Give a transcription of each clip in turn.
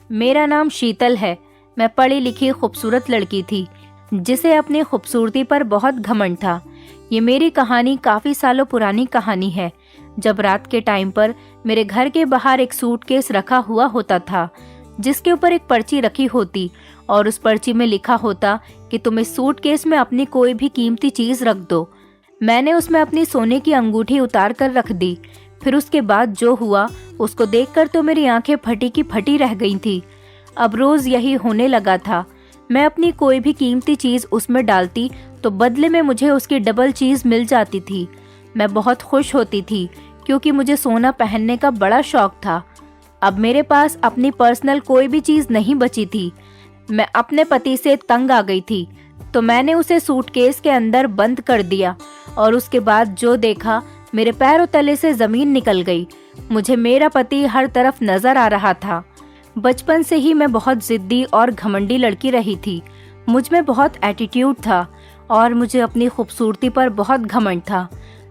मेरा नाम शीतल है। मैं पढ़ी लिखी खूबसूरत लड़की थी जिसे अपनी खूबसूरती पर बहुत घमंड था। ये मेरी कहानी काफ़ी सालों पुरानी कहानी है, जब रात के टाइम पर मेरे घर के बाहर एक सूटकेस रखा हुआ होता था जिसके ऊपर एक पर्ची रखी होती और उस पर्ची में लिखा होता कि तुम इस सूटकेस में अपनी कोई भी कीमती चीज़ रख दो। मैंने उसमें अपनी सोने की अंगूठी उतार कर रख दी। फिर उसके बाद जो हुआ उसको देखकर तो मेरी आंखें फटी की फटी रह गई थी। अब रोज़ यही होने लगा था। मैं अपनी कोई भी कीमती चीज़ उसमें डालती तो बदले में मुझे उसकी डबल चीज़ मिल जाती थी। मैं बहुत खुश होती थी क्योंकि मुझे सोना पहनने का बड़ा शौक था। अब मेरे पास अपनी पर्सनल कोई भी चीज़ नहीं बची थी। मैं अपने पति से तंग आ गई थी तो मैंने उसे सूटकेस के अंदर बंद कर दिया और उसके बाद जो देखा, मेरे पैरों तले से ज़मीन निकल गई। मुझे मेरा पति हर तरफ नज़र आ रहा था। बचपन से ही मैं बहुत ज़िद्दी और घमंडी लड़की रही थी। मुझ में बहुत एटीट्यूड था और मुझे अपनी खूबसूरती पर बहुत घमंड था।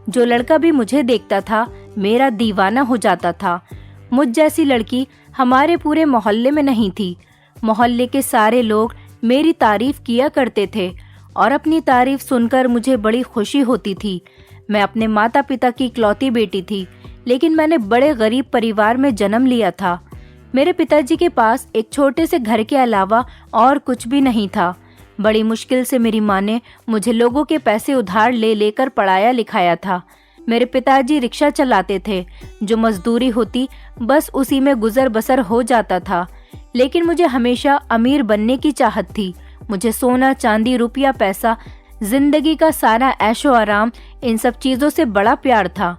जो लड़का भी मुझे देखता था मेरा दीवाना हो जाता था। मुझ जैसी लड़की हमारे पूरे मोहल्ले में नहीं थी। मोहल्ले के सारे लोग मेरी तारीफ किया करते थे और अपनी तारीफ सुनकर मुझे बड़ी खुशी होती थी। मैं अपने माता पिता की इकलौती बेटी थी, लेकिन मैंने बड़े गरीब परिवार में जन्म लिया था। मेरे पिताजी के पास एक छोटे से घर के अलावा और कुछ भी नहीं था। बड़ी मुश्किल से मेरी माँ ने मुझे लोगों के पैसे उधार ले लेकर पढ़ाया लिखाया था। मेरे पिताजी रिक्शा चलाते थे, जो मजदूरी होती बस उसी में गुजर बसर हो जाता था। लेकिन मुझे हमेशा अमीर बनने की चाहत थी। मुझे सोना चांदी रुपया पैसा, जिंदगी का सारा ऐशो आराम, इन सब चीज़ों से बड़ा प्यार था।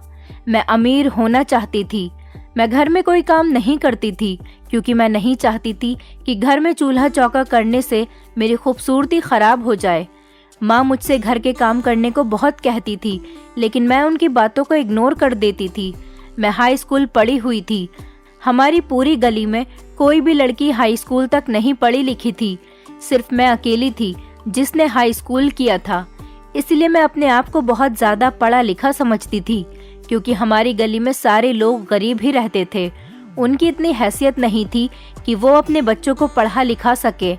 मैं अमीर होना चाहती थी। मैं घर में कोई काम नहीं करती थी क्योंकि मैं नहीं चाहती थी कि घर में चूल्हा चौका करने से मेरी खूबसूरती खराब हो जाए। माँ मुझसे घर के काम करने को बहुत कहती थी, लेकिन मैं उनकी बातों को इग्नोर कर देती थी। मैं हाई स्कूल पढ़ी हुई थी। हमारी पूरी गली में कोई भी लड़की हाई स्कूल तक नहीं पढ़ी लिखी थी। सिर्फ मैं अकेली थी जिसने हाई स्कूल किया था। इसलिए मैं अपने आप को बहुत ज़्यादा पढ़ा लिखा समझती थी क्योंकि हमारी गली में सारे लोग गरीब ही रहते थे। उनकी इतनी हैसियत नहीं थी कि वो अपने बच्चों को पढ़ा लिखा सके।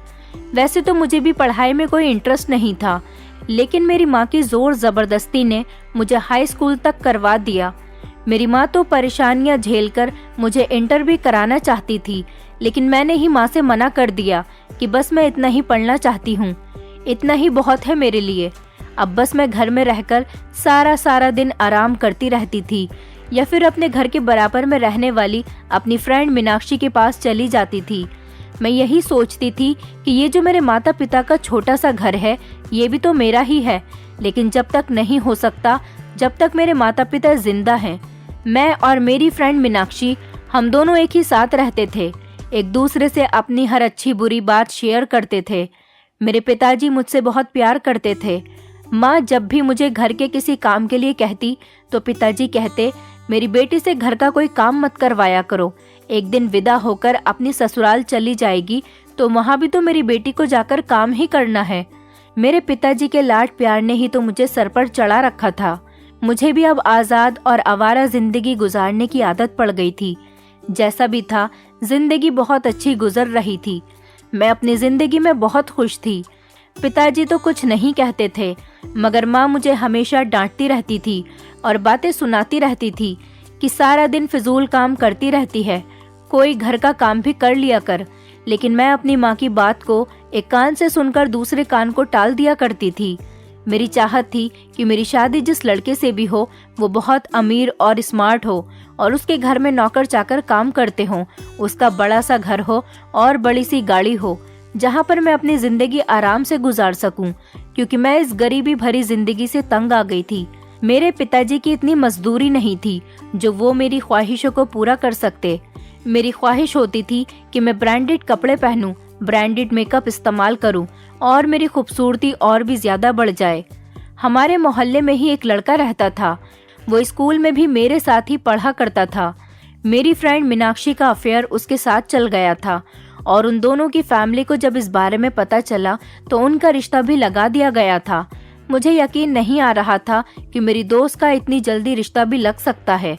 वैसे तो मुझे भी पढ़ाई में कोई इंटरेस्ट नहीं था, लेकिन मेरी माँ की ज़ोर ज़बरदस्ती ने मुझे हाई स्कूल तक करवा दिया। मेरी माँ तो परेशानियाँ झेलकर मुझे इंटर भी कराना चाहती थी, लेकिन मैंने ही माँ से मना कर दिया कि बस मैं इतना ही पढ़ना चाहती हूँ, इतना ही बहुत है मेरे लिए। अब बस मैं घर में रहकर सारा दिन आराम करती रहती थी या फिर अपने घर के बराबर में रहने वाली अपनी फ्रेंड मीनाक्षी के पास चली जाती थी। मैं यही सोचती थी कि ये जो मेरे माता पिता का छोटा सा घर है ये भी तो मेरा ही है, लेकिन जब तक नहीं हो सकता जब तक मेरे माता पिता जिंदा हैं। मैं और मेरी फ्रेंड मीनाक्षी, हम दोनों एक ही साथ रहते थे, एक दूसरे से अपनी हर अच्छी बुरी बात शेयर करते थे। मेरे पिताजी मुझसे बहुत प्यार करते थे। माँ जब भी मुझे घर के किसी काम के लिए कहती तो पिताजी कहते, मेरी बेटी से घर का कोई काम मत करवाया करो, एक दिन विदा होकर अपनी ससुराल चली जाएगी तो वहाँ भी तो मेरी बेटी को जाकर काम ही करना है। मेरे पिताजी के लाड प्यार ने ही तो मुझे सर पर चढ़ा रखा था। मुझे भी अब आज़ाद और आवारा जिंदगी गुजारने की आदत पड़ गई थी। जैसा भी था, जिंदगी बहुत अच्छी गुजर रही थी। मैं अपनी जिंदगी में बहुत खुश थी। पिताजी तो कुछ नहीं कहते थे, मगर माँ मुझे हमेशा डांटती रहती थी और बातें सुनाती रहती थी कि सारा दिन फिजूल काम करती रहती है, कोई घर का काम भी कर लिया कर। लेकिन मैं अपनी माँ की बात को एक कान से सुनकर दूसरे कान को टाल दिया करती थी। मेरी चाहत थी कि मेरी शादी जिस लड़के से भी हो वो बहुत अमीर और स्मार्ट हो और उसके घर में नौकर चाकर काम करते हों, उसका बड़ा सा घर हो और बड़ी सी गाड़ी हो जहाँ पर मैं अपनी जिंदगी आराम से गुजार सकूं, क्योंकि मैं इस गरीबी भरी जिंदगी से तंग आ गई थी। मेरे पिताजी की इतनी मजदूरी नहीं थी जो वो मेरी ख्वाहिशों को पूरा कर सकते। मेरी ख्वाहिश होती थी कि मैं ब्रांडेड कपड़े पहनूं, ब्रांडेड मेकअप इस्तेमाल करूं और मेरी खूबसूरती और भी ज्यादा बढ़ जाए। हमारे मोहल्ले में ही एक लड़का रहता था, वो स्कूल में भी मेरे साथ ही पढ़ा करता था। मेरी फ्रेंड मीनाक्षी का अफेयर उसके साथ चल गया था और उन दोनों की फैमिली को जब इस बारे में पता चला तो उनका रिश्ता भी लगा दिया गया था। मुझे यकीन नहीं आ रहा था कि मेरी दोस्त का इतनी जल्दी रिश्ता भी लग सकता है,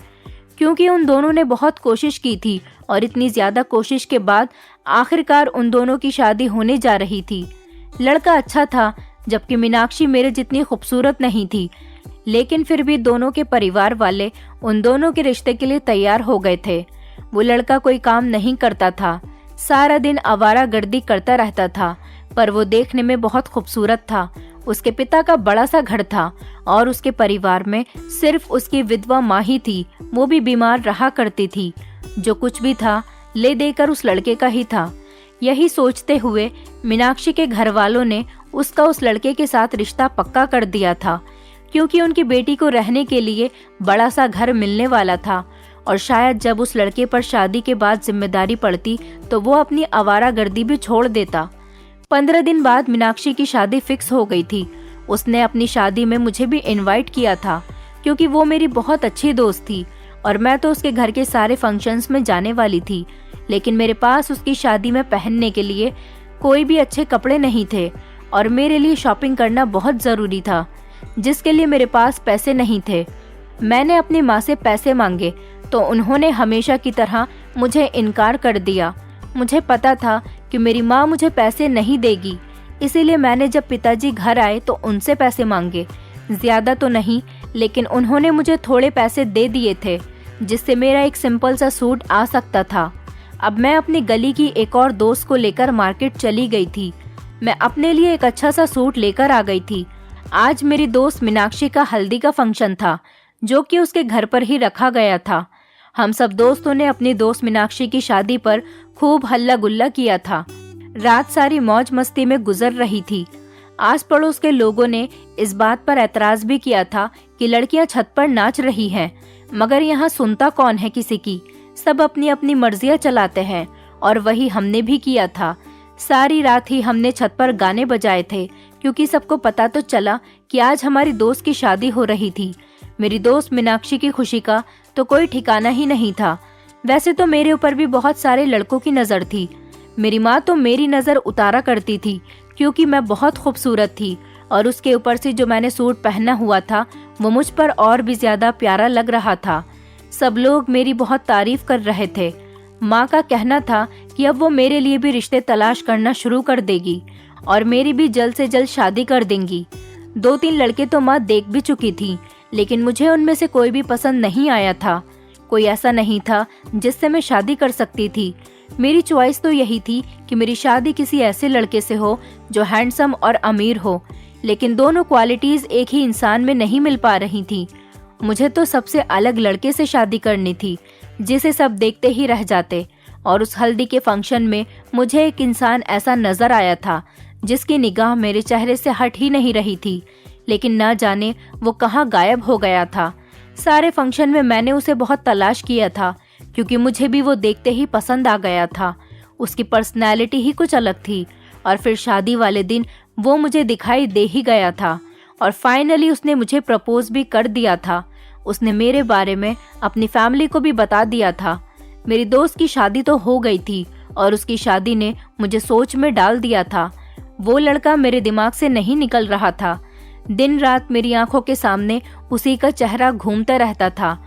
क्योंकि उन दोनों ने बहुत कोशिश की थी और इतनी ज्यादा कोशिश के बाद आखिरकार उन दोनों की शादी होने जा रही थी। लड़का अच्छा था, जबकि मीनाक्षी मेरे जितनी खूबसूरत नहीं थी, लेकिन फिर भी दोनों के परिवार वाले उन दोनों के रिश्ते के लिए तैयार हो गए थे। वो लड़का कोई काम नहीं करता था, सारा दिन आवारागर्दी करता रहता था, पर वो देखने में बहुत खूबसूरत था। उसके पिता का बड़ा सा घर था और उसके परिवार में सिर्फ उसकी विधवा माँ ही थी, वो भी बीमार रहा करती थी। जो कुछ भी था ले देकर उस लड़के का ही था। यही सोचते हुए मीनाक्षी के घर वालों ने उसका उस लड़के के साथ रिश्ता पक्का कर दिया था, क्योंकि उनकी बेटी को रहने के लिए बड़ा सा घर मिलने वाला था और शायद जब उस लड़के पर शादी के बाद जिम्मेदारी पड़ती तो वो अपनी आवारागर्दी भी छोड़ देता। 15 दिन बाद मीनाक्षी की शादी फिक्स हो गई थी। उसने अपनी शादी में मुझे भी इनवाइट किया था, क्योंकि वो मेरी बहुत अच्छी दोस्त थी और मैं तो उसके घर के सारे फंक्शंस में जाने वाली थी। लेकिन मेरे पास उसकी शादी में पहनने के लिए कोई भी अच्छे कपड़े नहीं थे और मेरे लिए शॉपिंग करना बहुत ज़रूरी था, जिसके लिए मेरे पास पैसे नहीं थे। मैंने अपनी माँ से पैसे मांगे तो उन्होंने हमेशा की तरह मुझे इनकार कर दिया। मुझे पता था कि मेरी माँ मुझे पैसे नहीं देगी, इसीलिए मैंने जब पिताजी घर आए तो उनसे पैसे मांगे। ज़्यादा तो नहीं, लेकिन उन्होंने मुझे थोड़े पैसे दे दिए थे, जिससे मेरा एक सिंपल सा सूट आ सकता था। अब मैं अपनी गली की एक और दोस्त को लेकर मार्केट चली गई थी। मैं अपने लिए एक अच्छा सा सूट लेकर आ गई थी। आज मेरी दोस्त मीनाक्षी का हल्दी का फंक्शन था, जो कि उसके घर पर ही रखा गया था। हम सब दोस्तों ने अपनी दोस्त मीनाक्षी की शादी पर खूब हल्ला गुल्ला किया था। रात सारी मौज मस्ती में गुजर रही थी। आस पड़ोस के लोगों ने इस बात पर एतराज भी किया था कि लड़कियां छत पर नाच रही हैं, मगर यहाँ सुनता कौन है किसी की। सब अपनी अपनी मर्जियां चलाते हैं और वही हमने भी किया था। सारी रात ही हमने छत पर गाने बजाए थे, क्योंकि सबको पता तो चला कि आज हमारी दोस्त की शादी हो रही थी। मेरी दोस्त मीनाक्षी की खुशी का तो कोई ठिकाना ही नहीं था। वैसे तो मेरे ऊपर भी बहुत सारे लड़कों की नज़र थी। मेरी माँ तो मेरी नज़र उतारा करती थी, क्योंकि मैं बहुत खूबसूरत थी और उसके ऊपर से जो मैंने सूट पहना हुआ था वो मुझ पर और भी ज़्यादा प्यारा लग रहा था। सब लोग मेरी बहुत तारीफ कर रहे थे। माँ का कहना था कि अब वो मेरे लिए भी रिश्ते तलाश करना शुरू कर देगी और मेरी भी जल्द से जल्द शादी कर देंगी। 2-3 लड़के तो माँ देख भी चुकी थी, लेकिन मुझे उनमें से कोई भी पसंद नहीं आया था। कोई ऐसा नहीं था जिससे मैं शादी कर सकती थी। मेरी चॉइस तो यही थी कि मेरी शादी किसी ऐसे लड़के से हो जो हैंडसम और अमीर हो, लेकिन दोनों क्वालिटीज एक ही इंसान में नहीं मिल पा रही थी। मुझे तो सबसे अलग लड़के से शादी करनी थी, जिसे सब देखते ही रह जाते। और उस हल्दी के फंक्शन में मुझे एक इंसान ऐसा नजर आया था जिसकी निगाह मेरे चेहरे से हट ही नहीं रही थी, लेकिन ना जाने वो कहाँ गायब हो गया था। सारे फंक्शन में मैंने उसे बहुत तलाश किया था, क्योंकि मुझे भी वो देखते ही पसंद आ गया था। उसकी पर्सनैलिटी ही कुछ अलग थी। और फिर शादी वाले दिन वो मुझे दिखाई दे ही गया था और फाइनली उसने मुझे प्रपोज भी कर दिया था। उसने मेरे बारे में अपनी फैमिली को भी बता दिया था। मेरी दोस्त की शादी तो हो गई थी और उसकी शादी ने मुझे सोच में डाल दिया था। वो लड़का मेरे दिमाग से नहीं निकल रहा था। दिन रात मेरी आंखों के सामने उसी का चेहरा घूमता रहता था।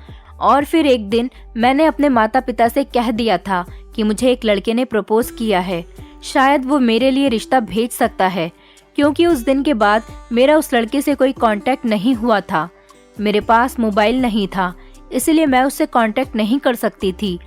और फिर एक दिन मैंने अपने माता पिता से कह दिया था कि मुझे एक लड़के ने प्रपोज किया है, शायद वो मेरे लिए रिश्ता भेज सकता है, क्योंकि उस दिन के बाद मेरा उस लड़के से कोई कांटेक्ट नहीं हुआ था। मेरे पास मोबाइल नहीं था, इसलिए मैं उससे कांटेक्ट नहीं कर सकती थी।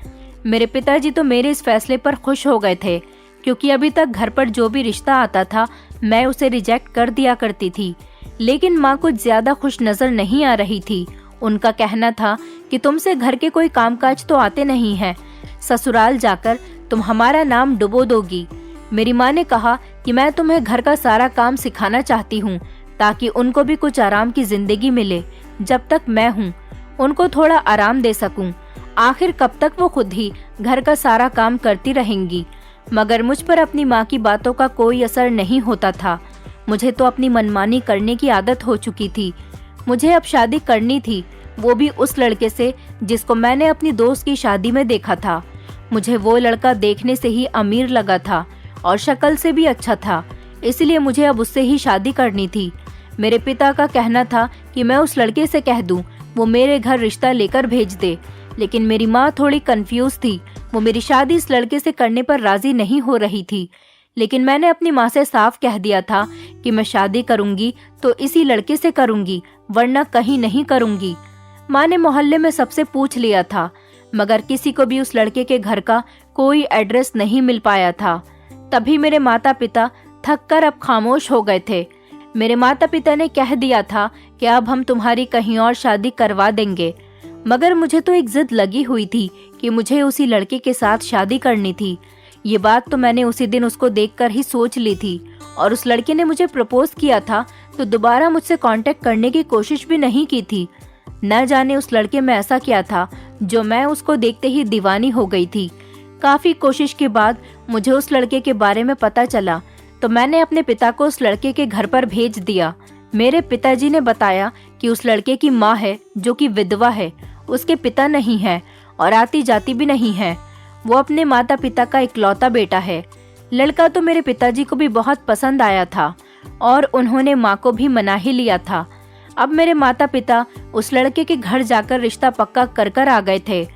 मेरे पिताजी तो मेरे इस फैसले पर खुश हो गए थे, क्योंकि अभी तक घर पर जो भी रिश्ता आता था मैं उसे रिजेक्ट कर दिया करती थी। लेकिन माँ कुछ ज्यादा खुश नजर नहीं आ रही थी। उनका कहना था कि तुमसे घर के कोई कामकाज तो आते नहीं हैं, ससुराल जाकर तुम हमारा नाम डुबो दोगी। मेरी माँ ने कहा कि मैं तुम्हें घर का सारा काम सिखाना चाहती हूँ, ताकि उनको भी कुछ आराम की जिंदगी मिले। जब तक मैं हूँ उनको थोड़ा आराम दे सकूं। आखिर कब तक वो खुद ही घर का सारा काम करती रहेंगी। मगर मुझ पर अपनी माँ की बातों का कोई असर नहीं होता था। मुझे तो अपनी मनमानी करने की आदत हो चुकी थी। मुझे अब शादी करनी थी, वो भी उस लड़के से जिसको मैंने अपनी दोस्त की शादी में देखा था। मुझे वो लड़का देखने से ही अमीर लगा था और शक्ल से भी अच्छा था, इसलिए मुझे अब उससे ही शादी करनी थी। मेरे पिता का कहना था कि मैं उस लड़के से कह दूं वो मेरे घर रिश्ता लेकर भेज दे, लेकिन मेरी माँ थोड़ी कंफ्यूज थी। वो मेरी शादी इस लड़के से करने पर राजी नहीं हो रही थी, लेकिन मैंने अपनी माँ से साफ कह दिया था कि मैं शादी करूंगी तो इसी लड़के से करूंगी, वरना कहीं नहीं करूंगी। माँ ने मोहल्ले में सबसे पूछ लिया था, मगर किसी को भी उस लड़के के घर का कोई एड्रेस नहीं मिल पाया था। तभी मेरे माता पिता थककर अब खामोश हो गए थे। मेरे माता पिता ने कह दिया था कि अब हम तुम्हारी कहीं और शादी करवा देंगे, मगर मुझे तो एक जिद लगी हुई थी कि मुझे उसी लड़के के साथ शादी करनी थी। ये बात तो मैंने उसी दिन उसको देखकर ही सोच ली थी, और उस लड़के ने मुझे प्रपोज किया था तो दोबारा मुझसे कांटेक्ट करने की कोशिश भी नहीं की थी। न जाने उस लड़के में ऐसा क्या था जो मैं उसको देखते ही दीवानी हो गई थी। काफी कोशिश के बाद मुझे उस लड़के के बारे में पता चला तो मैंने अपने पिता को उस लड़के के घर पर भेज दिया। मेरे पिताजी ने बताया कि उस लड़के की माँ है जो कि विधवा है, उसके पिता नहीं है और आती जाती भी नहीं है। वो अपने माता पिता का इकलौता बेटा है। लड़का तो मेरे पिताजी को भी बहुत पसंद आया था और उन्होंने माँ को भी मना ही लिया था। अब मेरे माता पिता उस लड़के के घर जाकर रिश्ता पक्का कर कर आ गए थे।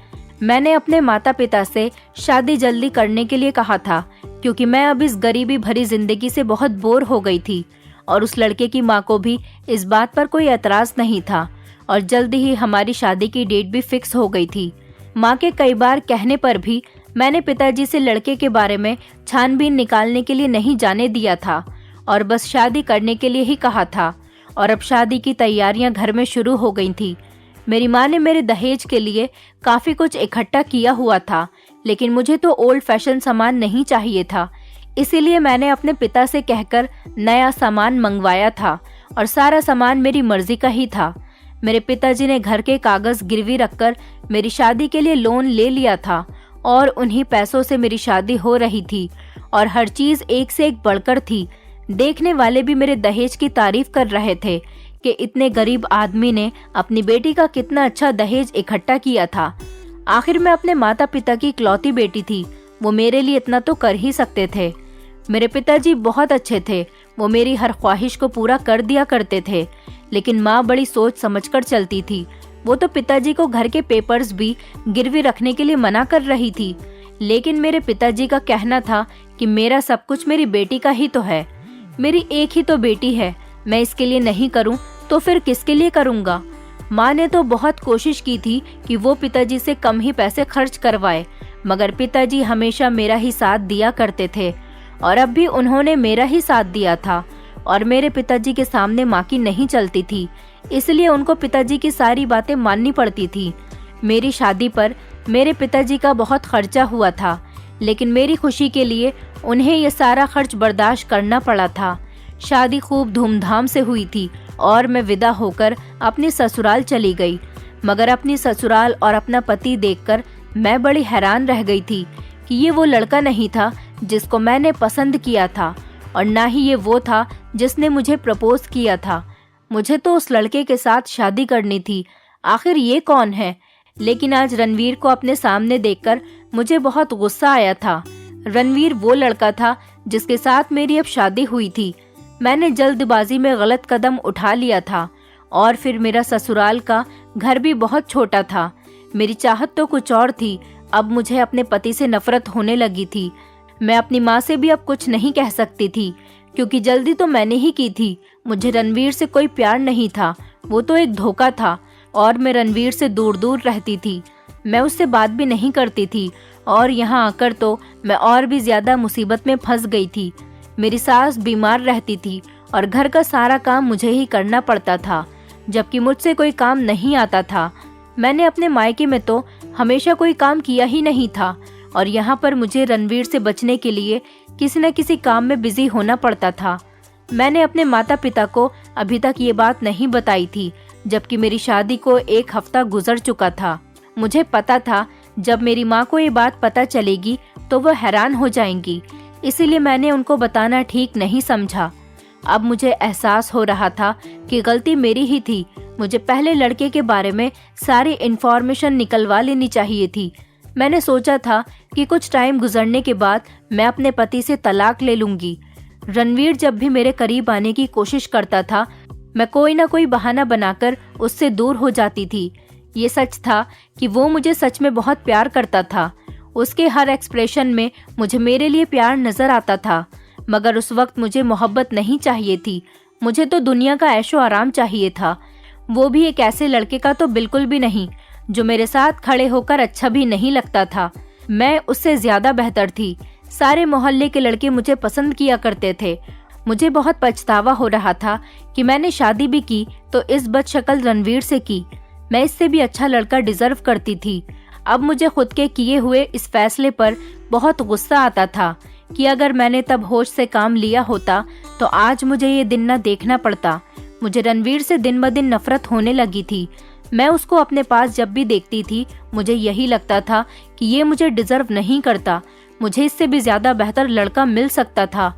मैंने अपने माता पिता से शादी जल्दी करने के लिए कहा था, क्योंकि मैं अब इस गरीबी भरी जिंदगी से बहुत बोर हो गई थी, और उस लड़के की माँ को भी इस बात पर कोई एतराज नहीं था, और जल्दी ही हमारी शादी की डेट भी फिक्स हो गई थी। माँ के कई बार कहने पर भी मैंने पिताजी से लड़के के बारे में छानबीन निकालने के लिए नहीं जाने दिया था, और बस शादी करने के लिए ही कहा था। और अब शादी की तैयारियां घर में शुरू हो गई थी। मेरी माँ ने मेरे दहेज के लिए काफी कुछ इकट्ठा किया हुआ था, लेकिन मुझे तो ओल्ड फैशन सामान नहीं चाहिए था। इसीलिए मैंने अपने पिता से कहकर नया सामान मंगवाया था, और सारा सामान मेरी मर्जी का ही था। मेरे पिताजी ने घर के कागज गिरवी रखकर मेरी शादी के लिए लोन ले लिया था, और उन्हीं पैसों से मेरी शादी हो रही थी, और हर चीज एक से एक बढ़कर थी। देखने वाले भी मेरे दहेज की तारीफ कर रहे थे कि इतने गरीब आदमी ने अपनी बेटी का कितना अच्छा दहेज इकट्ठा किया था। आखिर मैं अपने माता पिता की इकलौती बेटी थी, वो मेरे लिए इतना तो कर ही सकते थे। मेरे पिताजी बहुत अच्छे थे, वो मेरी हर ख्वाहिश को पूरा कर दिया करते थे, लेकिन माँ बड़ी सोच समझकर चलती थी। वो तो पिताजी को घर के पेपर्स भी गिरवी रखने के लिए मना कर रही थी, लेकिन मेरे पिताजी का कहना था कि मेरा सब कुछ मेरी बेटी का ही तो है, मेरी एक ही तो बेटी है, मैं इसके लिए नहीं करूं तो फिर किसके लिए करूंगा। माँ ने तो बहुत कोशिश की थी कि वो पिताजी से कम ही पैसे खर्च करवाए, मगर पिताजी हमेशा मेरा ही साथ दिया करते थे, और अब भी उन्होंने मेरा ही साथ दिया था। और मेरे पिताजी के सामने माँ की नहीं चलती थी, इसलिए उनको पिताजी की सारी बातें माननी पड़ती थी। मेरी शादी पर मेरे पिताजी का बहुत खर्चा हुआ था, लेकिन मेरी खुशी के लिए उन्हें ये सारा खर्च बर्दाश्त करना पड़ा था। शादी खूब धूमधाम से हुई थी और मैं विदा होकर अपनी ससुराल चली गई, मगर अपनी ससुराल और अपना पति देखकर मैं बड़ी हैरान रह गई थी कि ये वो लड़का नहीं था जिसको मैंने पसंद किया था, और ना ही ये वो था जिसने मुझे प्रपोज किया था। मुझे तो उस लड़के के साथ शादी करनी थी, आखिर ये कौन है। लेकिन आज रणवीर को अपने सामने देखकर मुझे बहुत गुस्सा आया था। रणवीर वो लड़का था जिसके साथ मेरी अब शादी हुई थी। मैंने जल्दबाजी में गलत कदम उठा लिया था, और फिर मेरा ससुराल का घर भी बहुत छोटा था। मेरी चाहत तो कुछ और थी। अब मुझे अपने पति से नफरत होने लगी थी। मैं अपनी माँ से भी अब कुछ नहीं कह सकती थी, क्योंकि जल्दी तो मैंने ही की थी। मुझे रणवीर से कोई प्यार नहीं था, वो तो एक धोखा था, और मैं रणवीर से दूर दूर रहती थी। मैं उससे बात भी नहीं करती थी, और यहाँ आकर तो मैं और भी ज्यादा मुसीबत में फंस गई थी। मेरी सास बीमार रहती थी और घर का सारा काम मुझे ही करना पड़ता था, जबकि मुझसे कोई काम नहीं आता था। मैंने अपने मायके में तो हमेशा कोई काम किया ही नहीं था, और यहाँ पर मुझे रणवीर से बचने के लिए किसी न किसी काम में बिजी होना पड़ता था। मैंने अपने माता पिता को अभी तक ये बात नहीं बताई थी, जबकि मेरी शादी को 1 हफ्ता गुजर चुका था। मुझे पता था जब मेरी माँ को ये बात पता चलेगी तो वह हैरान हो जाएंगी, इसीलिए मैंने उनको बताना ठीक नहीं समझा। अब मुझे एहसास हो रहा था कि गलती मेरी ही थी। मुझे पहले लड़के के बारे में सारी इन्फॉर्मेशन निकलवा लेनी चाहिए थी। मैंने सोचा था कि कुछ टाइम गुजरने के बाद मैं अपने पति से तलाक ले लूंगी। रणवीर जब भी मेरे करीब आने की कोशिश करता था, मैं कोई ना कोई बहाना बनाकर उससे दूर हो जाती थी। ये सच था कि वो मुझे सच में बहुत प्यार करता था। उसके हर एक्सप्रेशन में मुझे मेरे लिए प्यार नजर आता था, मगर उस वक्त मुझे मोहब्बत नहीं चाहिए थी। मुझे तो दुनिया का ऐशो आराम चाहिए था, वो भी एक ऐसे लड़के का तो बिल्कुल भी नहीं जो मेरे साथ खड़े होकर अच्छा भी नहीं लगता था। मैं उससे ज्यादा बेहतर थी। सारे मोहल्ले के लड़के मुझे पसंद किया करते थे। मुझे बहुत पछतावा हो रहा था कि मैंने शादी भी की तो इस बदशक्ल रणवीर से की। मैं इससे भी अच्छा लड़का डिजर्व करती थी। अब मुझे खुद के किए हुए इस फैसले पर बहुत गुस्सा आता था कि अगर मैंने तब होश से काम लिया होता तो आज मुझे ये दिन न देखना पड़ता। मुझे रणवीर से दिन ब दिन नफरत होने लगी थी। मैं उसको अपने पास जब भी देखती थी मुझे यही लगता था कि ये मुझे डिजर्व नहीं करता। मुझे इससे भी ज्यादा बेहतर लड़का मिल सकता था।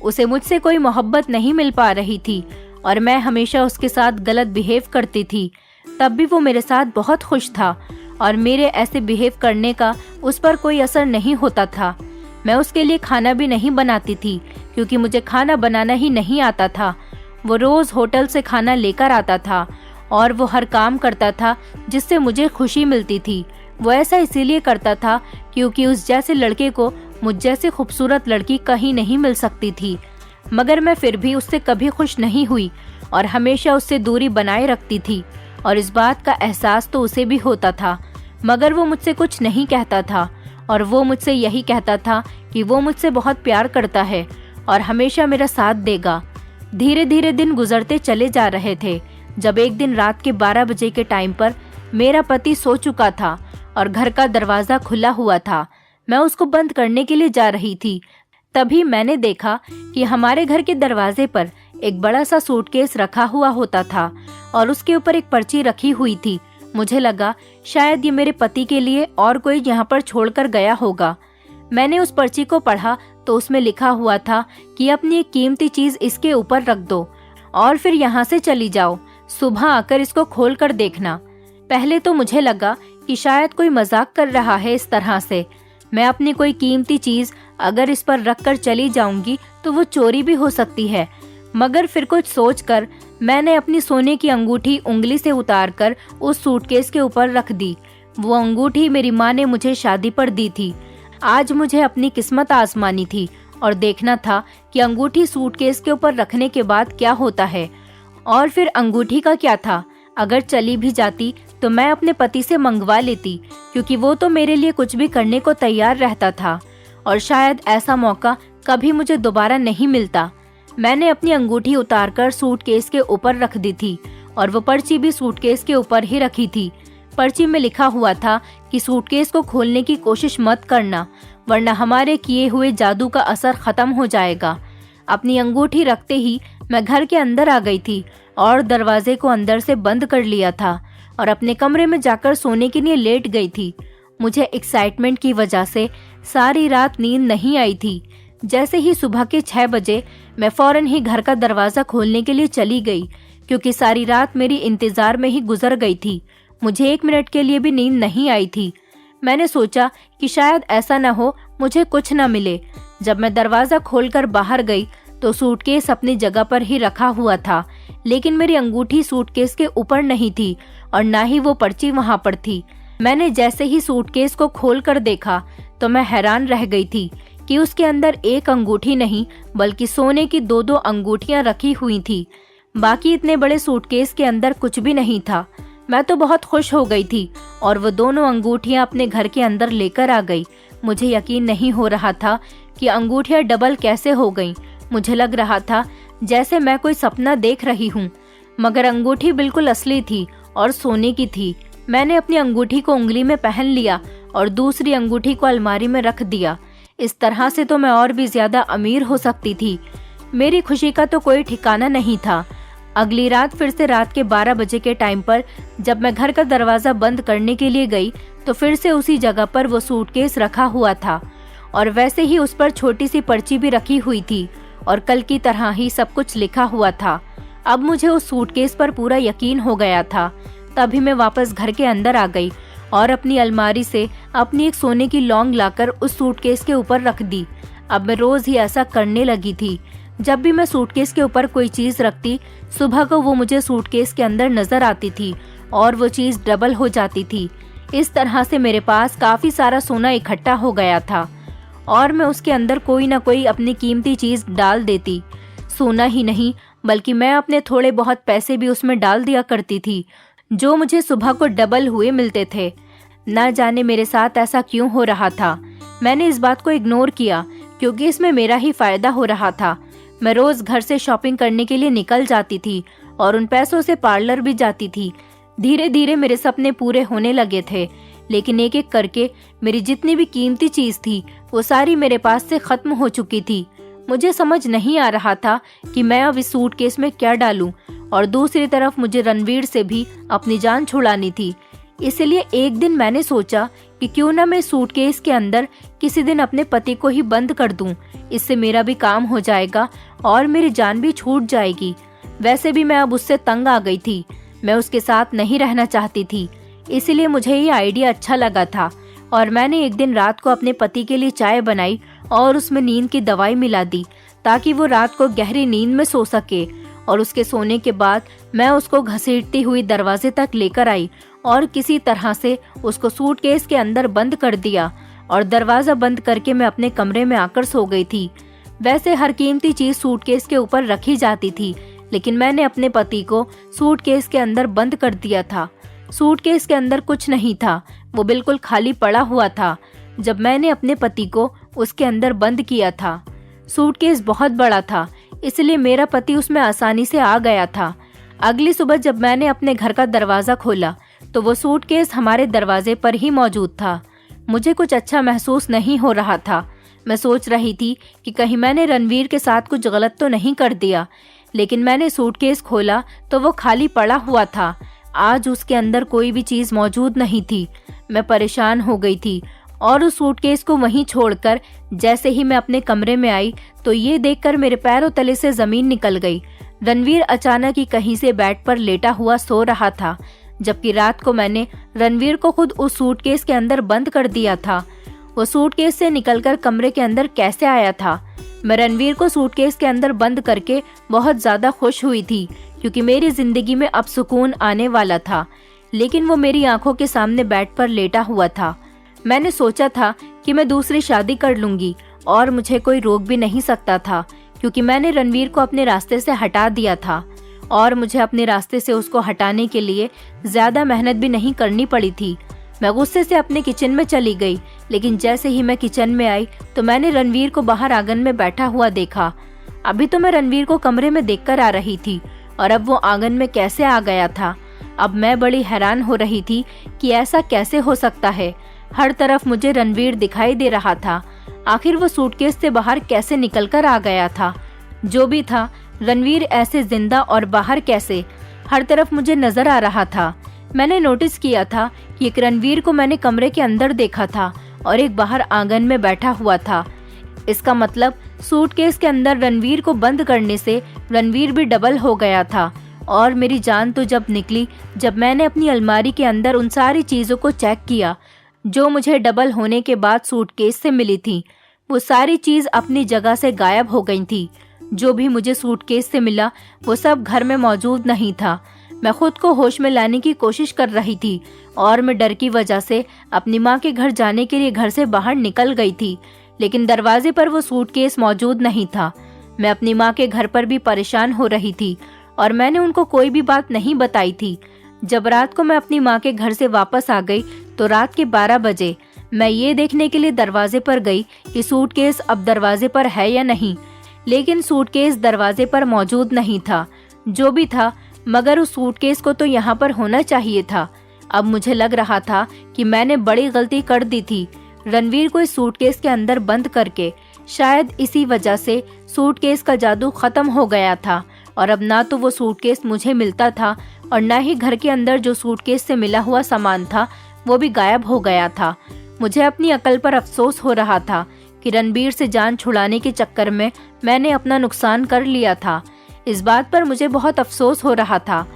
उसे मुझसे कोई मोहब्बत नहीं मिल पा रही थी और मैं हमेशा उसके साथ गलत बिहेव करती थी। तब भी वो मेरे साथ बहुत खुश था और मेरे ऐसे बिहेव करने का उस पर कोई असर नहीं होता था। मैं उसके लिए खाना भी नहीं बनाती थी क्योंकि मुझे खाना बनाना ही नहीं आता था। वो रोज होटल से खाना लेकर आता था और वो हर काम करता था जिससे मुझे खुशी मिलती थी। वो ऐसा इसीलिए करता था क्योंकि उस जैसे लड़के को मुझ जैसी खूबसूरत लड़की कहीं नहीं मिल सकती थी। मगर मैं फिर भी उससे कभी खुश नहीं हुई और हमेशा उससे दूरी बनाए रखती थी और इस बात का एहसास तो उसे भी होता था। मगर वो मुझसे कुछ नहीं कहता था और वो मुझसे यही कहता था कि वो मुझसे बहुत प्यार करता है और हमेशा मेरा साथ देगा। धीरे धीरे दिन गुजरते चले जा रहे थे जब एक दिन रात के 12 बजे के टाइम पर मेरा पति सो चुका था और घर का दरवाजा खुला हुआ था। मैं उसको बंद करने के लिए जा रही थी। तभी मैंने देखा कि हमारे घर के दरवाजे पर एक बड़ा सा सूटकेस रखा हुआ होता था और उसके ऊपर एक पर्ची रखी हुई थी। मुझे लगा शायद ये मेरे पति के लिए और कोई यहाँ पर छोड़कर गया होगा। मैंने उस पर्ची को पढ़ा तो उसमें लिखा हुआ था कि अपनी एक कीमती चीज इसके ऊपर रख दो और फिर यहाँ से चली जाओ। सुबह आकर इसको खोल कर देखना। पहले तो मुझे लगा कि शायद कोई मजाक कर रहा है इस तरह से। मैं अपनी कोई कीमती चीज अगर इस पर रख कर चली जाऊंगी तो वो चोरी भी हो सकती है। मगर फिर कुछ सोचकर मैंने अपनी सोने की अंगूठी उंगली से उतारकर उस सूटकेस के ऊपर रख दी। वो अंगूठी मेरी माँ ने मुझे शादी पर दी थी। आज मुझे अपनी किस्मत आजमानी थी और देखना था कि अंगूठी सूटकेस के ऊपर रखने के बाद क्या होता है। और फिर अंगूठी का क्या था, अगर चली भी जाती तो मैं अपने पति से मंगवा लेती क्योंकि वो तो मेरे लिए कुछ भी करने को तैयार रहता था और शायद ऐसा मौका कभी मुझे दोबारा नहीं मिलता। मैंने अपनी अंगूठी उतारकर सूटकेस के ऊपर रख दी थी और वो पर्ची भी सूटकेस के ऊपर ही रखी थी। पर्ची में लिखा हुआ था कि सूटकेस को खोलने की कोशिश मत करना वरना हमारे किए हुए जादू का असर खत्म हो जाएगा। अपनी अंगूठी रखते ही मैं घर के अंदर आ गई थी और दरवाजे को अंदर से बंद कर लिया था और अपने कमरे में जाकर सोने के लिए लेट गई थी। मुझे एक्साइटमेंट की वजह से सारी रात नींद नहीं आई थी। जैसे ही सुबह के 6 बजे मैं फौरन ही घर का दरवाजा खोलने के लिए चली गई क्योंकि सारी रात मेरी इंतजार में ही गुजर गई थी। मुझे 1 मिनट के लिए भी नींद नहीं आई थी। मैंने सोचा कि शायद ऐसा न हो मुझे कुछ न मिले। जब मैं दरवाजा खोलकर बाहर गई तो सूटकेस अपनी जगह पर ही रखा हुआ था, लेकिन मेरी अंगूठी सूटकेस के ऊपर नहीं थी और ना ही वो पर्ची वहाँ पर थी। मैंने जैसे ही सूटकेस को खोल कर देखा तो मैं हैरान रह गई थी कि उसके अंदर एक अंगूठी नहीं बल्कि सोने की 2-2 अंगूठियां रखी हुई थी। बाकी इतने बड़े सूटकेस के अंदर कुछ भी नहीं था। मैं तो बहुत खुश हो गई थी और वो दोनों अंगूठियां अपने घर के अंदर लेकर आ गई। मुझे यकीन नहीं हो रहा था कि अंगूठियां डबल कैसे हो गईं। मुझे लग रहा था जैसे मैं कोई सपना देख रही हूँ, मगर अंगूठी बिल्कुल असली थी और सोने की थी। मैंने अपनी अंगूठी को उंगली में पहन लिया और दूसरी अंगूठी को अलमारी में रख दिया। इस तरह से तो मैं और भी ज्यादा अमीर हो सकती थी। मेरी खुशी का तो कोई ठिकाना नहीं था। अगली रात फिर से रात के 12 बजे के टाइम पर जब मैं घर का दरवाजा बंद करने के लिए गई तो फिर से उसी जगह पर वो सूटकेस रखा हुआ था और वैसे ही उस पर छोटी सी पर्ची भी रखी हुई थी और कल की तरह ही सब कुछ लिखा हुआ था। अब मुझे उस सूटकेस पर पूरा यकीन हो गया था। तभी मैं वापस घर के अंदर आ गई और अपनी अलमारी से अपनी एक सोने की लौंग लाकर उस सूटकेस के ऊपर रख दी। अब मैं रोज ही ऐसा करने लगी थी। जब भी मैं सूटकेस के ऊपर कोई चीज रखती, सुबह को वो मुझे सूटकेस के अंदर नजर आती थी और वो चीज डबल हो जाती थी। इस तरह से मेरे पास काफी सारा सोना इकट्ठा हो गया था और मैं उसके अंदर कोई ना कोई अपनी कीमती चीज डाल देती। सोना ही नहीं बल्कि मैं अपने थोड़े बहुत पैसे भी उसमें डाल दिया करती थी, जो मुझे सुबह को डबल हुए मिलते थे। ना जाने मेरे साथ ऐसा क्यों हो रहा था। मैंने इस बात को इग्नोर किया क्योंकि इसमें मेरा ही फायदा हो रहा था। मैं रोज घर से शॉपिंग करने के लिए निकल जाती थी और उन पैसों से पार्लर भी जाती थी। धीरे धीरे मेरे सपने पूरे होने लगे थे, लेकिन एक एक करके मेरी जितनी भी कीमती चीज थी वो सारी मेरे पास से खत्म हो चुकी थी। मुझे समझ नहीं आ रहा था कि मैं अब इस सूटकेस में क्या डालूं, और दूसरी तरफ मुझे रणवीर से भी अपनी जान छुड़ानी थी। इसलिए एक दिन मैंने सोचा कि क्यों ना मैं सूटकेस के अंदर किसी दिन अपने पति को ही बंद कर दूं। इससे मेरा भी काम हो जाएगा और मेरी जान भी छूट जाएगी। वैसे भी मैं अब उससे तंग आ गई थी, मैं उसके साथ नहीं रहना चाहती थी। इसलिए मुझे ये आइडिया अच्छा लगा था और मैंने एक दिन रात को अपने पति के लिए चाय बनाई और उसमें नींद की दवाई मिला दी ताकि वो रात को गहरी नींद में सो सके। और उसके सोने के बाद मैं उसको घसीटती हुई दरवाजे तक लेकर आई और किसी तरह से उसको सूटकेस के अंदर बंद कर दिया और दरवाजा बंद करके मैं अपने कमरे में आकर सो गई थी। वैसे हर कीमती चीज सूटकेस के ऊपर रखी जाती थी, लेकिन मैंने अपने पति को सूटकेस के अंदर बंद कर दिया था। सूटकेस के अंदर कुछ नहीं था, वो बिल्कुल खाली पड़ा हुआ था जब मैंने अपने पति को उसके अंदर बंद किया था। सूटकेस बहुत बड़ा था, इसलिए मेरा पति उसमें आसानी से आ गया था। अगली सुबह जब मैंने अपने घर का दरवाजा खोला तो वो सूटकेस हमारे दरवाजे पर ही मौजूद था। मुझे कुछ अच्छा महसूस नहीं हो रहा था। मैं सोच रही थी कि कहीं मैंने रणवीर के साथ कुछ गलत तो नहीं कर दिया, लेकिन मैंने सूटकेस खोला तो वो खाली पड़ा हुआ था। आज उसके अंदर कोई भी चीज मौजूद नहीं थी। मैं परेशान हो गई थी और उस सूटकेस को वहीं छोड़कर जैसे ही मैं अपने कमरे में आई तो ये देखकर मेरे पैरों तले से जमीन निकल गई। रणवीर अचानक ही कहीं से बेड पर लेटा हुआ सो रहा था, जबकि रात को मैंने रणवीर को खुद उस सूटकेस के अंदर बंद कर दिया था। वो सूटकेस से निकलकर कमरे के अंदर कैसे आया था? मैं रणवीर को सूटकेस के अंदर बंद करके बहुत ज्यादा खुश हुई थी क्योंकि मेरी जिंदगी में अब सुकून आने वाला था, लेकिन वो मेरी आंखों के सामने बेड पर लेटा हुआ था। मैंने सोचा था कि मैं दूसरी शादी कर लूंगी और मुझे कोई रोक भी नहीं सकता था क्योंकि मैंने रणवीर को अपने रास्ते से हटा दिया था और मुझे अपने रास्ते से उसको हटाने के लिए ज्यादा मेहनत भी नहीं करनी पड़ी थी। मैं गुस्से से अपने किचन में चली गई, लेकिन जैसे ही मैं किचन में आई तो मैंने रणवीर को बाहर आंगन में बैठा हुआ देखा। अभी तो मैं रणवीर को कमरे में देखकर आ रही थी और अब वो आंगन में कैसे आ गया था। अब मैं बड़ी हैरान हो रही थी कि ऐसा कैसे हो सकता है। हर तरफ मुझे रणवीर दिखाई दे रहा था। आखिर वो सूटकेस से बाहर कैसे निकलकर आ गया था? जो भी था, रणवीर ऐसे जिंदा और बाहर कैसे? हर तरफ मुझे नजर आ रहा था। मैंने नोटिस किया था कि एक रणवीर को मैंने कमरे के अंदर देखा था और एक बाहर आंगन में बैठा हुआ था। इसका मतलब सूटकेस के अंदर रणवीर को बंद करने से रणवीर भी डबल हो गया था। और मेरी जान तो जब निकली जब मैंने अपनी अलमारी के अंदर उन सारी चीजों को चेक किया जो मुझे डबल होने के बाद सूटकेस से मिली थी। वो सारी चीज अपनी जगह से गायब हो गई थी। जो भी मुझे सूटकेस से मिला वो सब घर में मौजूद नहीं था। मैं खुद को होश में लाने की कोशिश कर रही थी और मैं डर की वजह से अपनी माँ के घर जाने के लिए घर से बाहर निकल गई थी, लेकिन दरवाजे पर वो सूटकेस मौजूद नहीं था। मैं अपनी माँ के घर पर भी परेशान हो रही थी और मैंने उनको कोई भी बात नहीं बताई थी। जब रात को मैं अपनी माँ के घर से वापस आ गई तो रात के 12 बजे मैं ये देखने के लिए दरवाजे पर गई कि सूटकेस अब दरवाजे पर है या नहीं, लेकिन सूटकेस दरवाजे पर मौजूद नहीं था। जो भी था, मगर उस सूटकेस को तो यहाँ पर होना चाहिए था। अब मुझे लग रहा था कि मैंने बड़ी गलती कर दी थी रणवीर को इस सूटकेस के अंदर बंद करके। शायद इसी वजह से सूटकेस का जादू खत्म हो गया था और अब ना तो वो सूटकेस मुझे मिलता था और ना ही घर के अंदर जो सूटकेस से मिला हुआ सामान था वो भी गायब हो गया था। मुझे अपनी अकल पर अफसोस हो रहा था कि रणवीर से जान छुड़ाने के चक्कर में मैंने अपना नुकसान कर लिया था। इस बात पर मुझे बहुत अफसोस हो रहा था।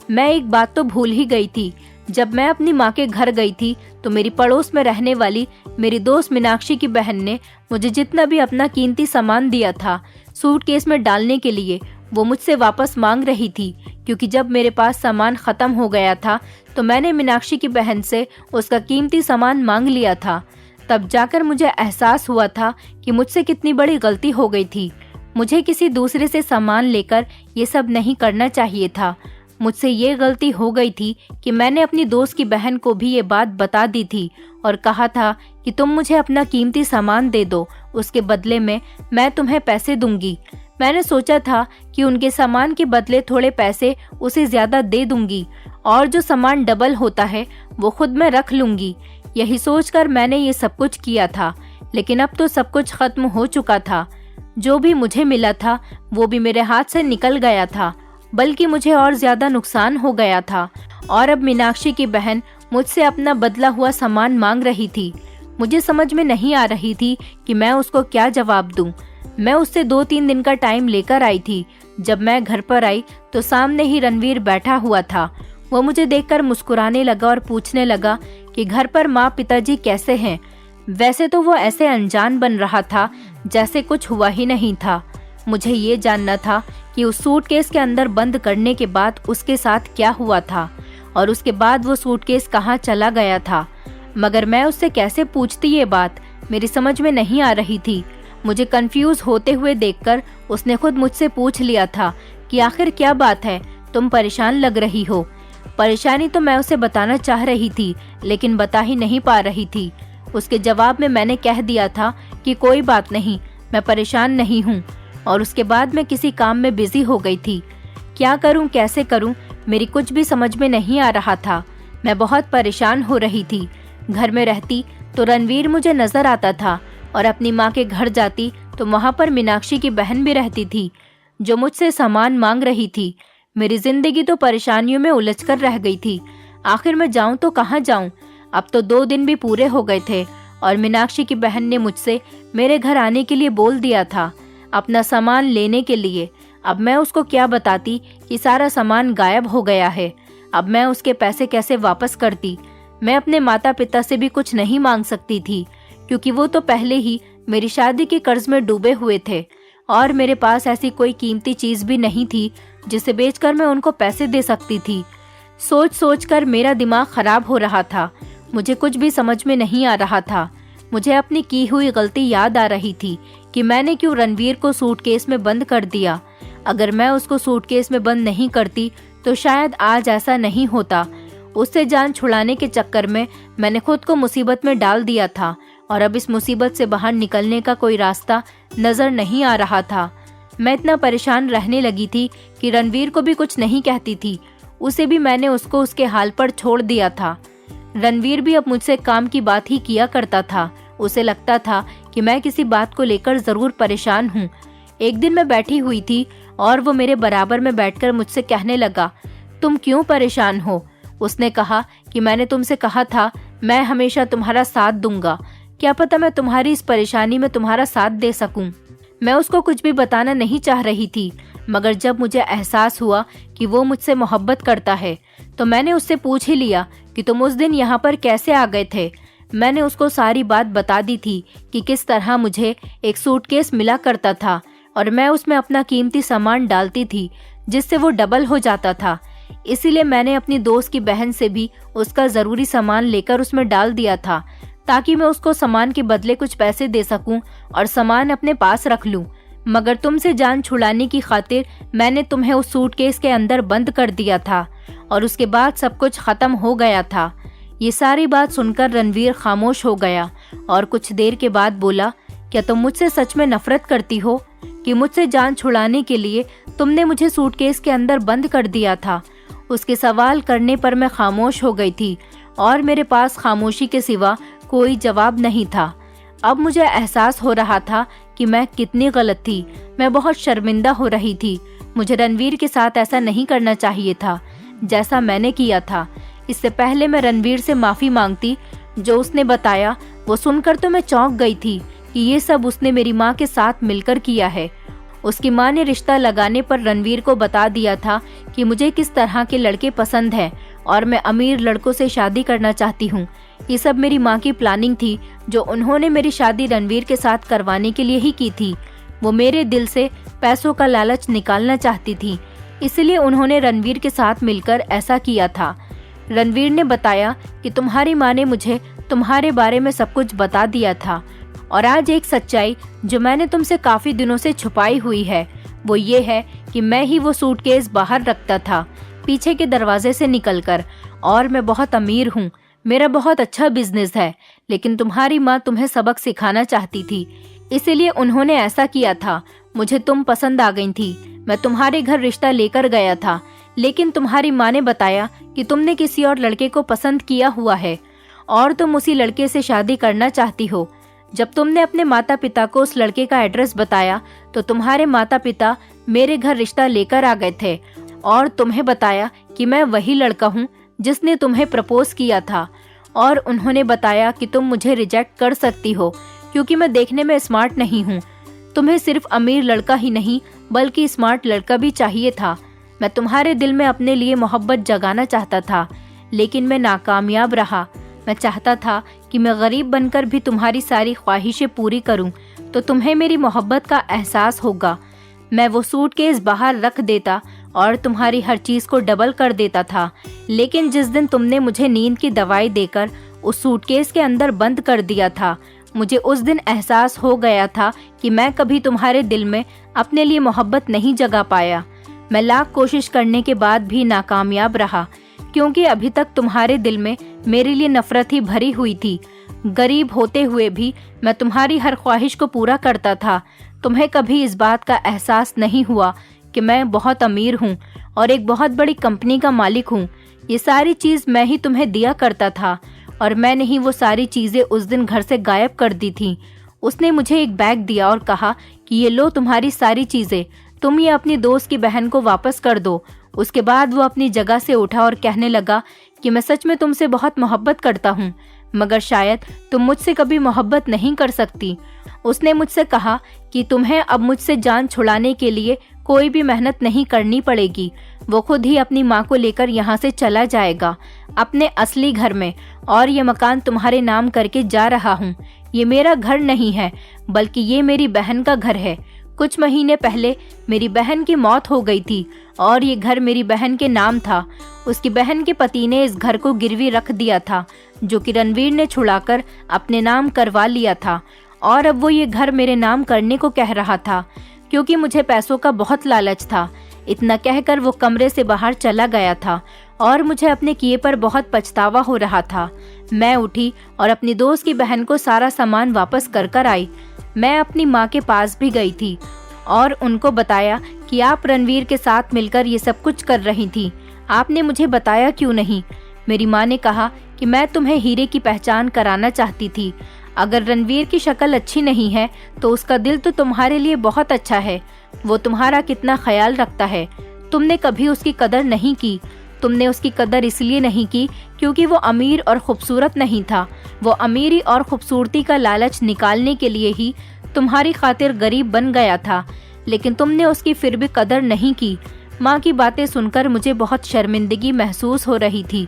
मैं एक बात तो भूल ही गई थी। जब मैं अपनी माँ के घर गई थी तो मेरी पड़ोस में रहने वाली मेरी दोस्त मीनाक्षी की बहन ने मुझे जितना भी अपना कीमती सामान दिया था सूटकेस में डालने के लिए, वो मुझसे वापस मांग रही थी, क्योंकि जब मेरे पास सामान ख़त्म हो गया था तो मैंने मीनाक्षी की बहन से उसका कीमती सामान मांग लिया था। तब जाकर मुझे एहसास हुआ था कि मुझसे कितनी बड़ी गलती हो गई थी। मुझे किसी दूसरे से सामान लेकर ये सब नहीं करना चाहिए था। मुझसे ये गलती हो गई थी कि मैंने अपनी दोस्त की बहन को भी ये बात बता दी थी और कहा था कि तुम मुझे अपना कीमती सामान दे दो, उसके बदले में मैं तुम्हें पैसे दूंगी। मैंने सोचा था कि उनके सामान के बदले थोड़े पैसे उसे ज्यादा दे दूंगी और जो सामान डबल होता है वो खुद मैं रख लूंगी। यही सोचकर मैंने ये सब कुछ किया था, लेकिन अब तो सब कुछ खत्म हो चुका था। जो भी मुझे मिला था वो भी मेरे हाथ से निकल गया था, बल्कि मुझे और ज्यादा नुकसान हो गया था। और अब मीनाक्षी की बहन मुझसे अपना बदला हुआ सामान मांग रही थी। मुझे समझ में नहीं आ रही थी कि मैं उसको क्या जवाब दूं। मैं उससे 2-3 दिन का टाइम लेकर आई थी। जब मैं घर पर आई तो सामने ही रणवीर बैठा हुआ था। वो मुझे देखकर मुस्कुराने लगा और पूछने लगा कि घर पर माँ पिताजी कैसे हैं। वैसे तो वो ऐसे अनजान बन रहा था जैसे कुछ हुआ ही नहीं था। मुझे ये जानना था कि उस सूटकेस के अंदर बंद करने के बाद उसके साथ क्या हुआ था और उसके बाद वो सूटकेस कहाँ चला गया था। मगर मैं उससे कैसे पूछती ये बात, मेरी समझ में नहीं आ रही थी। मुझे कंफ्यूज होते हुए देखकर उसने खुद मुझसे पूछ लिया था कि आखिर क्या बात है, तुम परेशान लग रही हो। परेशानी तो मैं उसे बताना चाह रही थी, लेकिन बता ही नहीं पा रही थी। उसके जवाब में मैंने कह दिया था कि कोई बात नहीं, मैं परेशान नहीं हूँ। और उसके बाद मैं किसी काम में बिजी हो गई थी। क्या करूँ, कैसे करूँ, मेरी कुछ भी समझ में नहीं आ रहा था। मैं बहुत परेशान हो रही थी। घर में रहती तो रणवीर मुझे नजर आता था और अपनी माँ के घर जाती तो वहाँ पर मीनाक्षी की बहन भी रहती थी जो मुझसे सामान मांग रही थी। मेरी जिंदगी तो परेशानियों में उलझकर रह गई थी। आखिर मैं जाऊं तो कहाँ जाऊं। अब तो 2 दिन भी पूरे हो गए थे और मीनाक्षी की बहन ने मुझसे मेरे घर आने के लिए बोल दिया था, अपना सामान लेने के लिए। अब मैं उसको क्या बताती कि सारा सामान गायब हो गया है। अब मैं उसके पैसे कैसे वापस करती। मैं अपने माता पिता से भी कुछ नहीं मांग सकती थी, क्योंकि वो तो पहले ही मेरी शादी के कर्ज में डूबे हुए थे और मेरे पास ऐसी कोई कीमती चीज भी नहीं थी जिसे बेचकर मैं उनको पैसे दे सकती थी। सोच सोच कर मेरा दिमाग खराब हो रहा था। मुझे कुछ भी समझ में नहीं आ रहा था। मुझे अपनी की हुई गलती याद आ रही थी कि मैंने क्यों रणवीर को सूटकेस में बंद कर दिया। अगर मैं उसको सूटकेस में बंद नहीं करती तो शायद आज ऐसा नहीं होता। उससे जान छुड़ाने के चक्कर में मैंने खुद को मुसीबत में डाल दिया था और अब इस मुसीबत से बाहर निकलने का कोई रास्ता नजर नहीं आ रहा था। मैं इतना परेशान रहने लगी थी कि रणवीर को भी कुछ नहीं कहती थी। उसे भी मैंने उसको उसके हाल पर छोड़ दिया था। रणवीर भी अब मुझसे काम की बात ही किया करता था। उसे लगता था कि मैं किसी बात को लेकर जरूर परेशान हूँ। एक दिन मैं बैठी हुई थी और वो मेरे बराबर में बैठकर मुझसे कहने लगा, तुम क्यों परेशान हो? उसने कहा कि मैंने तुमसे कहा था मैं हमेशा तुम्हारा साथ दूंगा। क्या पता मैं तुम्हारी इस परेशानी में तुम्हारा साथ दे सकूं। मैं उसको कुछ भी बताना नहीं चाह रही थी, मगर जब मुझे एहसास हुआ कि वो मुझसे मोहब्बत करता है तो मैंने उससे पूछ ही लिया कि तुम उस दिन यहाँ पर कैसे आ गए थे। मैंने उसको सारी बात बता दी थी कि किस तरह मुझे एक सूटकेस मिला करता था और मैं उसमें अपना कीमती सामान डालती थी जिससे वो डबल हो जाता था। इसीलिए मैंने अपनी दोस्त की बहन से भी उसका जरूरी सामान लेकर उसमें डाल दिया था ताकि मैं उसको सामान के बदले कुछ पैसे दे सकूं और सामान अपने पास रख लूं। मगर तुमसे जान छुड़ाने की खातिर मैंने तुम्हें उस सूटकेस के अंदर बंद कर दिया था और उसके बाद सब कुछ खत्म हो गया था। ये सारी बात सुनकर रणवीर खामोश हो गया और कुछ देर के बाद बोला, क्या तुम मुझसे सच में नफरत करती हो कि मुझसे जान छुड़ाने के लिए तुमने मुझे सूटकेस के अंदर बंद कर दिया था? उसके सवाल करने पर मैं खामोश हो गई थी और मेरे पास खामोशी के सिवा कोई जवाब नहीं था। अब मुझे एहसास हो रहा था कि मैं कितनी गलत थी। मैं बहुत शर्मिंदा हो रही थी। मुझे रणवीर के साथ ऐसा नहीं करना चाहिए था जैसा मैंने किया था। इससे पहले मैं रणवीर से माफी मांगती। जो उसने बताया वो सुनकर तो मैं चौंक गई थी कि ये सब उसने मेरी माँ के साथ मिलकर किया है। उसकी माँ ने रिश्ता लगाने पर रणवीर को बता दिया था कि मुझे किस तरह के लड़के पसंद हैं और मैं अमीर लड़कों से शादी करना चाहती हूँ। ये सब मेरी माँ की प्लानिंग थी जो उन्होंने मेरी शादी रणवीर के साथ करवाने के लिए ही की थी। वो मेरे दिल से पैसों का लालच निकालना चाहती थी, इसलिए उन्होंने रणवीर के साथ मिलकर ऐसा किया था। रणवीर ने बताया कि तुम्हारी माँ ने मुझे तुम्हारे बारे में सब कुछ बता दिया था, और आज एक सच्चाई जो मैंने तुमसे काफी दिनों से छुपाई हुई है वो ये है कि मैं ही वो सूटकेस बाहर रखता था पीछे के दरवाजे से निकलकर, और मैं बहुत अमीर हूँ, मेरा बहुत अच्छा बिजनेस है, लेकिन तुम्हारी माँ तुम्हें सबक सिखाना चाहती थी, इसीलिए उन्होंने ऐसा किया था। मुझे तुम पसंद आ गई थी, मैं तुम्हारे घर रिश्ता लेकर गया था, लेकिन तुम्हारी माँ ने बताया कि तुमने किसी और लड़के को पसंद किया हुआ है और तुम उसी लड़के से शादी करना चाहती हो। जब तुमने अपने माता पिता को उस लड़के का एड्रेस बताया तो तुम्हारे माता पिता मेरे घर रिश्ता लेकर आ गए थे और तुम्हें बताया कि मैं वही लड़का हूँ जिसने तुम्हें प्रपोज किया था, और उन्होंने बताया कि तुम मुझे रिजेक्ट कर सकती हो क्योंकि मैं देखने में स्मार्ट नहीं हूँ। तुम्हें सिर्फ अमीर लड़का ही नहीं बल्कि स्मार्ट लड़का भी चाहिए था। मैं तुम्हारे दिल में अपने लिए मोहब्बत जगाना चाहता था, लेकिन मैं नाकामयाब रहा। मैं चाहता था कि मैं गरीब बनकर भी तुम्हारी सारी ख्वाहिशें पूरी करूं, तो तुम्हें मेरी मोहब्बत का एहसास होगा। मैं वो सूटकेस बाहर रख देता और तुम्हारी हर चीज को डबल कर देता था, लेकिन जिस दिन तुमने मुझे नींद की दवाई देकर उस सूटकेस के अंदर बंद कर दिया था, मुझे उस दिन एहसास हो गया था कि मैं कभी तुम्हारे दिल में अपने लिए मोहब्बत नहीं जगा पाया। मैं लाख कोशिश करने के बाद भी नाकामयाब रहा, क्योंकि अभी तक तुम्हारे दिल में मेरे लिए नफरत ही भरी हुई थी। गरीब होते हुए भी मैं तुम्हारी हर ख्वाहिश को पूरा करता था। तुम्हें कभी इस बात का एहसास नहीं हुआ कि मैं बहुत अमीर हूँ और एक बहुत बड़ी कंपनी का मालिक हूँ। ये सारी चीज मैं ही तुम्हें दिया करता था, और मैंने ही वो सारी चीजें उस दिन घर से गायब कर दी थी। उसने मुझे एक बैग दिया और कहा कि ये लो तुम्हारी सारी चीजें, तुम ये अपनी दोस्त की बहन को वापस कर दो। उसके बाद वो अपनी जगह से उठा और कहने लगा कि मैं सच में तुमसे बहुत मोहब्बत करता हूँ, मगर शायद तुम मुझसे कभी मोहब्बत नहीं कर सकती। उसने मुझसे कहा कि तुम्हें अब मुझसे जान छुड़ाने के लिए कोई भी मेहनत नहीं करनी पड़ेगी। वो खुद ही अपनी माँ को लेकर यहाँ से चला जाएगा अपने असली घर में, और ये मकान तुम्हारे नाम करके जा रहा हूँ। ये मेरा घर नहीं है बल्कि ये मेरी बहन का घर है। कुछ महीने पहले मेरी बहन की मौत हो गई थी और ये घर मेरी बहन के नाम था। उसकी बहन के पति ने इस घर को गिरवी रख दिया था, जो कि रणवीर ने छुड़ाकर अपने नाम करवा लिया था, और अब वो ये घर मेरे नाम करने को कह रहा था क्योंकि मुझे पैसों का बहुत लालच था। इतना कहकर वो कमरे से बाहर चला गया था और मुझे अपने किए पर बहुत पछतावा हो रहा था। मैं उठी और अपनी दोस्त की बहन को सारा सामान वापस कर आई। मैं अपनी माँ के पास भी गई थी और उनको बताया कि आप रणवीर के साथ मिलकर ये सब कुछ कर रही थी, आपने मुझे बताया क्यों नहीं। मेरी माँ ने कहा कि मैं तुम्हें हीरे की पहचान कराना चाहती थी। अगर रणवीर की शक्ल अच्छी नहीं है तो उसका दिल तो तुम्हारे लिए बहुत अच्छा है। वो तुम्हारा कितना ख्याल रखता है। तुमने कभी उसकी कदर नहीं की। तुमने उसकी कदर इसलिए नहीं की क्योंकि वो अमीर और खूबसूरत नहीं था। वो अमीरी और खूबसूरती का लालच निकालने के लिए ही तुम्हारी खातिर गरीब बन गया था, लेकिन तुमने उसकी फिर भी कदर नहीं की। माँ की बातें सुनकर मुझे बहुत शर्मिंदगी महसूस हो रही थी।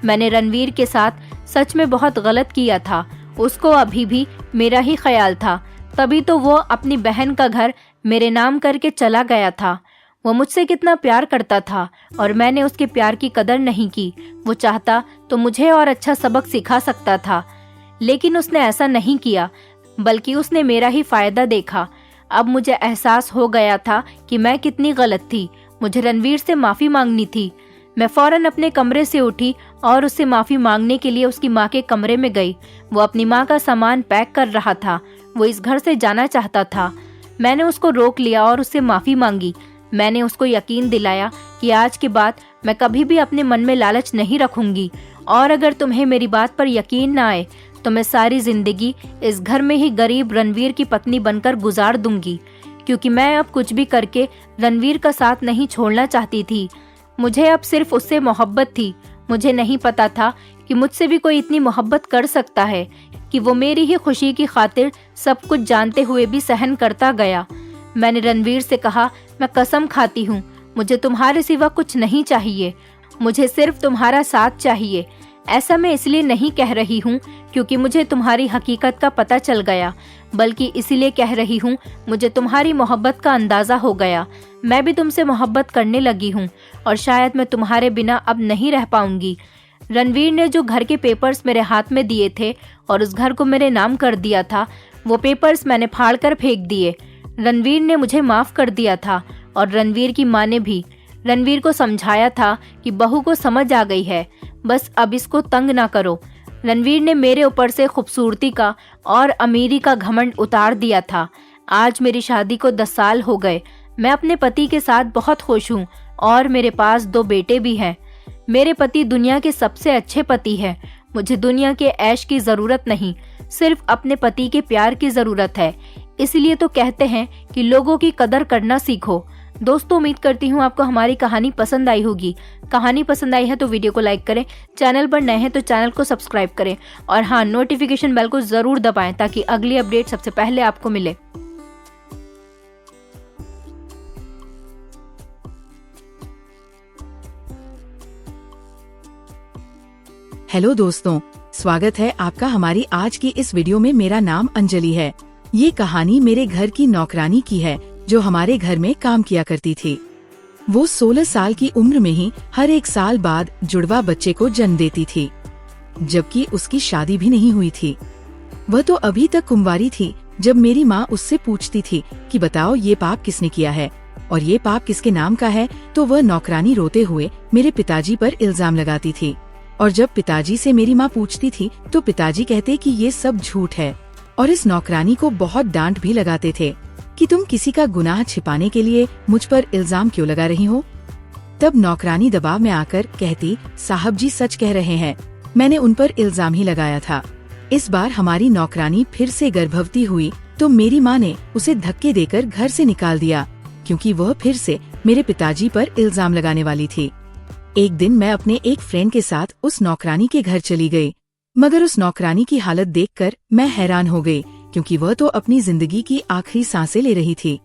मैंने रणवीर के साथ सच में बहुत गलत किया था। उसको अभी भी मेरा ही ख्याल था, तभी तो वो अपनी बहन का घर मेरे नाम करके चला गया था। वो मुझसे कितना प्यार करता था और मैंने उसके प्यार की कदर नहीं की। वो चाहता तो मुझे और अच्छा सबक सिखा सकता था, लेकिन उसने ऐसा नहीं किया, बल्कि उसने मेरा ही फायदा देखा। अब मुझे एहसास हो गया था कि मैं कितनी गलत थी। मुझे रणवीर से माफ़ी मांगनी थी। मैं फौरन अपने कमरे से उठी और उससे माफ़ी मांगने के लिए उसकी माँ के कमरे में गई। वो अपनी माँ का सामान पैक कर रहा था। वो इस घर से जाना चाहता था। मैंने उसको रोक लिया और उससे माफ़ी मांगी। मैंने उसको यकीन दिलाया कि आज के बाद मैं कभी भी अपने मन में लालच नहीं रखूंगी, और अगर तुम्हें मेरी बात पर यकीन ना आए तो मैं सारी जिंदगी इस घर में ही गरीब रणवीर की पत्नी बनकर गुजार दूंगी, क्योंकि मैं अब कुछ भी करके रणवीर का साथ नहीं छोड़ना चाहती थी। मुझे अब सिर्फ उससे मोहब्बत थी। मुझे नहीं पता था कि मुझसे भी कोई इतनी मोहब्बत कर सकता है कि वो मेरी ही खुशी की खातिर सब कुछ जानते हुए भी सहन करता गया। मैंने रणवीर से कहा, मैं कसम खाती हूँ, मुझे तुम्हारे सिवा कुछ नहीं चाहिए। मुझे सिर्फ तुम्हारा साथ चाहिए। ऐसा मैं इसलिए नहीं कह रही हूँ क्योंकि मुझे तुम्हारी हकीकत का पता चल गया। बल्कि इसीलिए कह रही हूँ, मुझे तुम्हारी मोहब्बत का अंदाजा हो गया। मैं भी तुमसे मोहब्बत करने लगी हूँ और शायद मैं तुम्हारे बिना अब नहीं रह पाऊंगी। रणवीर ने जो घर के पेपर्स मेरे हाथ में दिए थे और उस घर को मेरे नाम कर दिया था, वो पेपर्स मैंने फाड़ कर फेंक दिए। रणवीर ने मुझे माफ कर दिया था और रणवीर की माँ ने भी। रणवीर को समझाया था कि बहू को समझ आ गई है, बस अब इसको तंग ना करो। रणवीर ने मेरे ऊपर से खूबसूरती का और अमीरी का घमंड उतार दिया था। आज मेरी शादी को 10 साल हो गए। मैं अपने पति के साथ बहुत खुश हूँ और मेरे पास 2 बेटे भी हैं। मेरे पति दुनिया के सबसे अच्छे पति हैं। मुझे दुनिया के ऐश की जरूरत नहीं, सिर्फ अपने पति के प्यार की जरूरत है। इसलिए तो कहते हैं कि लोगों की कदर करना सीखो। दोस्तों, उम्मीद करती हूँ आपको हमारी कहानी पसंद आई होगी। कहानी पसंद आई है तो वीडियो को लाइक करें, चैनल पर नए हैं तो चैनल को सब्सक्राइब करें और हाँ, नोटिफिकेशन बेल को जरूर दबाएं ताकि अगली अपडेट सबसे पहले आपको मिले। हेलो दोस्तों, स्वागत है आपका हमारी आज की इस वीडियो में। मेरा नाम अंजलि है। ये कहानी मेरे घर की नौकरानी की है जो हमारे घर में काम किया करती थी। वो 16 साल की उम्र में ही हर 1 साल बाद जुड़वा बच्चे को जन्म देती थी, जबकि उसकी शादी भी नहीं हुई थी। वह तो अभी तक कुंवारी थी जब मेरी माँ उससे पूछती थी कि बताओ ये पाप किसने किया है और ये पाप किसके नाम का है, तो वह नौकरानी रोते हुए मेरे पिताजी पर इल्जाम लगाती थी। और जब पिताजी से मेरी माँ पूछती थी तो पिताजी कहते कि ये सब झूठ है और इस नौकरानी को बहुत डांट भी लगाते थे कि तुम किसी का गुनाह छिपाने के लिए मुझ पर इल्जाम क्यों लगा रही हो। तब नौकरानी दबाव में आकर कहती, साहब जी सच कह रहे हैं, मैंने उन पर इल्जाम ही लगाया था। इस बार हमारी नौकरानी फिर से गर्भवती हुई तो मेरी माँ ने उसे धक्के देकर घर से निकाल दिया, क्योंकि वह फिर से मेरे पिताजी पर इल्जाम लगाने वाली थी। एक दिन मैं अपने एक फ्रेंड के साथ उस नौकरानी के घर चली गई, मगर उस नौकरानी की हालत देखकर मैं हैरान हो गई, क्योंकि वह तो अपनी जिंदगी की आखिरी सांसें ले रही थी।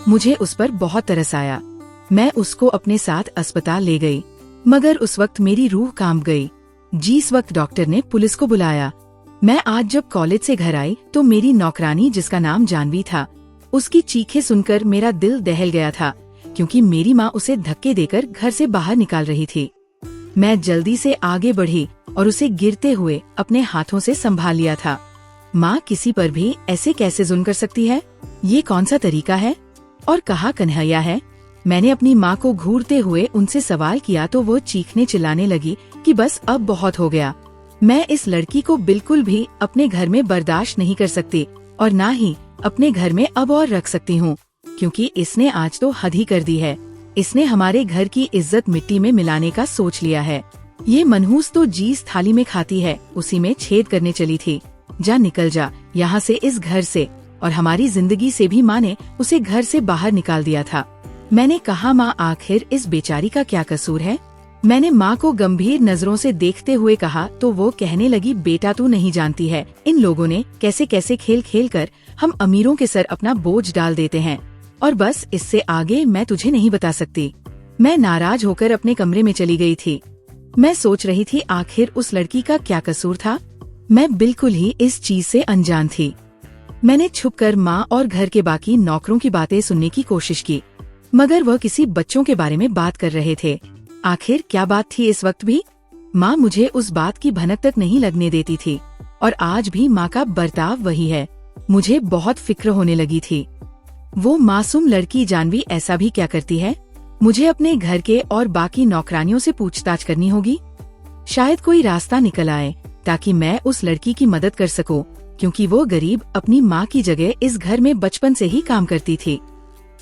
मुझे उस पर बहुत तरस आया। मैं उसको अपने साथ अस्पताल ले गई, मगर उस वक्त मेरी रूह कांप गई। जिस वक्त डॉक्टर ने पुलिस को बुलाया, मैं आज जब कॉलेज से घर आई तो मेरी नौकरानी, जिसका नाम जानवी था, उसकी चीखें सुनकर मेरा दिल दहल गया था, क्योंकि मेरी माँ उसे धक्के देकर घर से बाहर निकाल रही थी। मैं जल्दी से आगे बढ़ी और उसे गिरते हुए अपने हाथों से संभाल लिया था। माँ किसी पर भी ऐसे कैसे जुल्म कर सकती है? ये कौन सा तरीका है? और कहाँ कन्हैया है? मैंने अपनी माँ को घूरते हुए उनसे सवाल किया तो वो चीखने चिल्लाने लगी कि बस अब बहुत हो गया। मैं इस लड़की को बिल्कुल भी अपने घर में बर्दाश्त नहीं कर सकती और ना ही अपने घर में अब और रख सकती हूँ, क्योंकि इसने आज तो हद ही कर दी है। इसने हमारे घर की इज्जत मिट्टी में मिलाने का सोच लिया है। ये मनहूस तो जिस थाली में खाती है उसी में छेद करने चली थी। जा निकल जा यहाँ से, इस घर से और हमारी जिंदगी से भी। माँ ने उसे घर से बाहर निकाल दिया था। मैंने कहा, माँ आखिर इस बेचारी का क्या कसूर है? मैंने माँ को गंभीर नजरों से देखते हुए कहा तो वो कहने लगी, बेटा तू नहीं जानती है इन लोगों ने कैसे कैसे खेल खेल कर हम अमीरों के सर अपना बोझ डाल देते हैं, और बस इससे आगे मैं तुझे नहीं बता सकती। मैं नाराज होकर अपने कमरे में चली गई थी। मैं सोच रही थी आखिर उस लड़की का क्या कसूर था। मैं बिल्कुल ही इस चीज से अनजान थी। मैंने छुपकर माँ और घर के बाकी नौकरों की बातें सुनने की कोशिश की, मगर वह किसी बच्चों के बारे में बात कर रहे थे। आखिर क्या बात थी इस वक्त भी? माँ मुझे उस बात की भनक तक नहीं लगने देती थी और आज भी माँ का बर्ताव वही है। मुझे बहुत फिक्र होने लगी थी। वो मासूम लड़की जानवी ऐसा भी क्या करती है? मुझे अपने घर के और बाकी नौकरानियों से पूछताछ करनी होगी। शायद कोई रास्ता निकल आए ताकि मैं उस लड़की की मदद कर सकूं, क्योंकि वो गरीब अपनी माँ की जगह इस घर में बचपन से ही काम करती थी।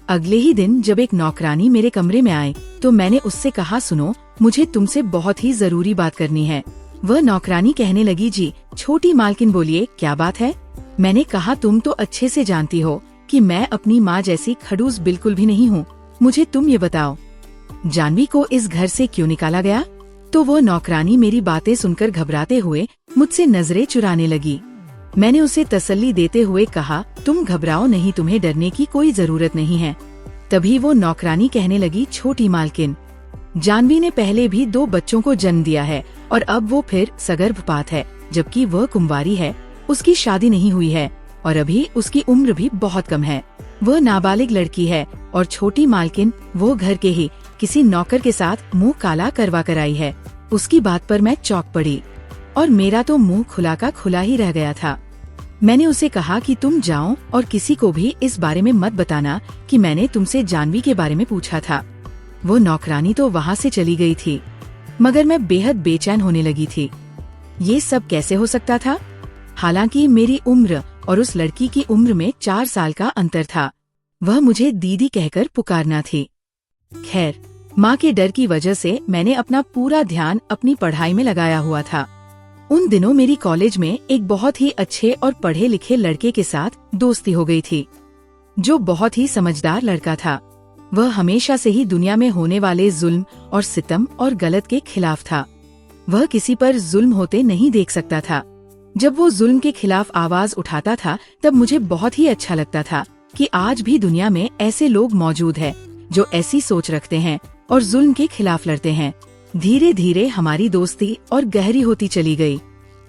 अगले ही दिन जब एक नौकरानी मेरे कमरे में आई तो मैंने उससे कहा, सुनो, मुझे तुमसे बहुत ही जरूरी बात करनी है। वह नौकरानी कहने लगी, जी छोटी मालकिन बोलिए, क्या बात है? मैंने कहा, तुम तो अच्छे से जानती हो कि मैं अपनी माँ जैसी खड़ूस बिल्कुल भी नहीं हूँ। मुझे तुम ये बताओ, जानवी को इस घर से क्यों निकाला गया? तो वो नौकरानी मेरी बातें सुनकर घबराते हुए मुझसे नजरें चुराने लगी। मैंने उसे तसल्ली देते हुए कहा, तुम घबराओ नहीं, तुम्हें डरने की कोई जरूरत नहीं है। तभी वो नौकरानी कहने लगी, छोटी मालकिन, जानवी ने पहले भी 2 बच्चों को जन्म दिया है और अब वो फिर सगर्भपात है, जबकि वह कुंवारी है, उसकी शादी नहीं हुई है। और अभी उसकी उम्र भी बहुत कम है। वह नाबालिग लड़की है और छोटी मालकिन वो घर के ही किसी नौकर के साथ मुंह काला करवा कर आई है। उसकी बात पर मैं चौंक पड़ी और मेरा तो मुंह खुला का खुला ही रह गया था। मैंने उसे कहा कि तुम जाओ और किसी को भी इस बारे में मत बताना कि मैंने तुमसे जानवी के बारे में पूछा था। वो नौकरानी तो वहाँ से चली गई थी, मगर मैं बेहद बेचैन होने लगी थी। ये सब कैसे हो सकता था? हालांकि मेरी उम्र और उस लड़की की उम्र में 4 साल का अंतर था। वह मुझे दीदी कहकर पुकारना थी। खैर, माँ के डर की वजह से मैंने अपना पूरा ध्यान अपनी पढ़ाई में लगाया हुआ था। उन दिनों मेरी कॉलेज में एक बहुत ही अच्छे और पढ़े लिखे लड़के के साथ दोस्ती हो गई थी, जो बहुत ही समझदार लड़का था। वह हमेशा से ही दुनिया में होने वाले जुल्म और सितम और गलत के खिलाफ था। वह किसी पर जुल्म होते नहीं देख सकता था। जब वो जुल्म के खिलाफ आवाज उठाता था तब मुझे बहुत ही अच्छा लगता था कि आज भी दुनिया में ऐसे लोग मौजूद हैं जो ऐसी सोच रखते हैं और जुल्म के खिलाफ लड़ते हैं। धीरे धीरे हमारी दोस्ती और गहरी होती चली गई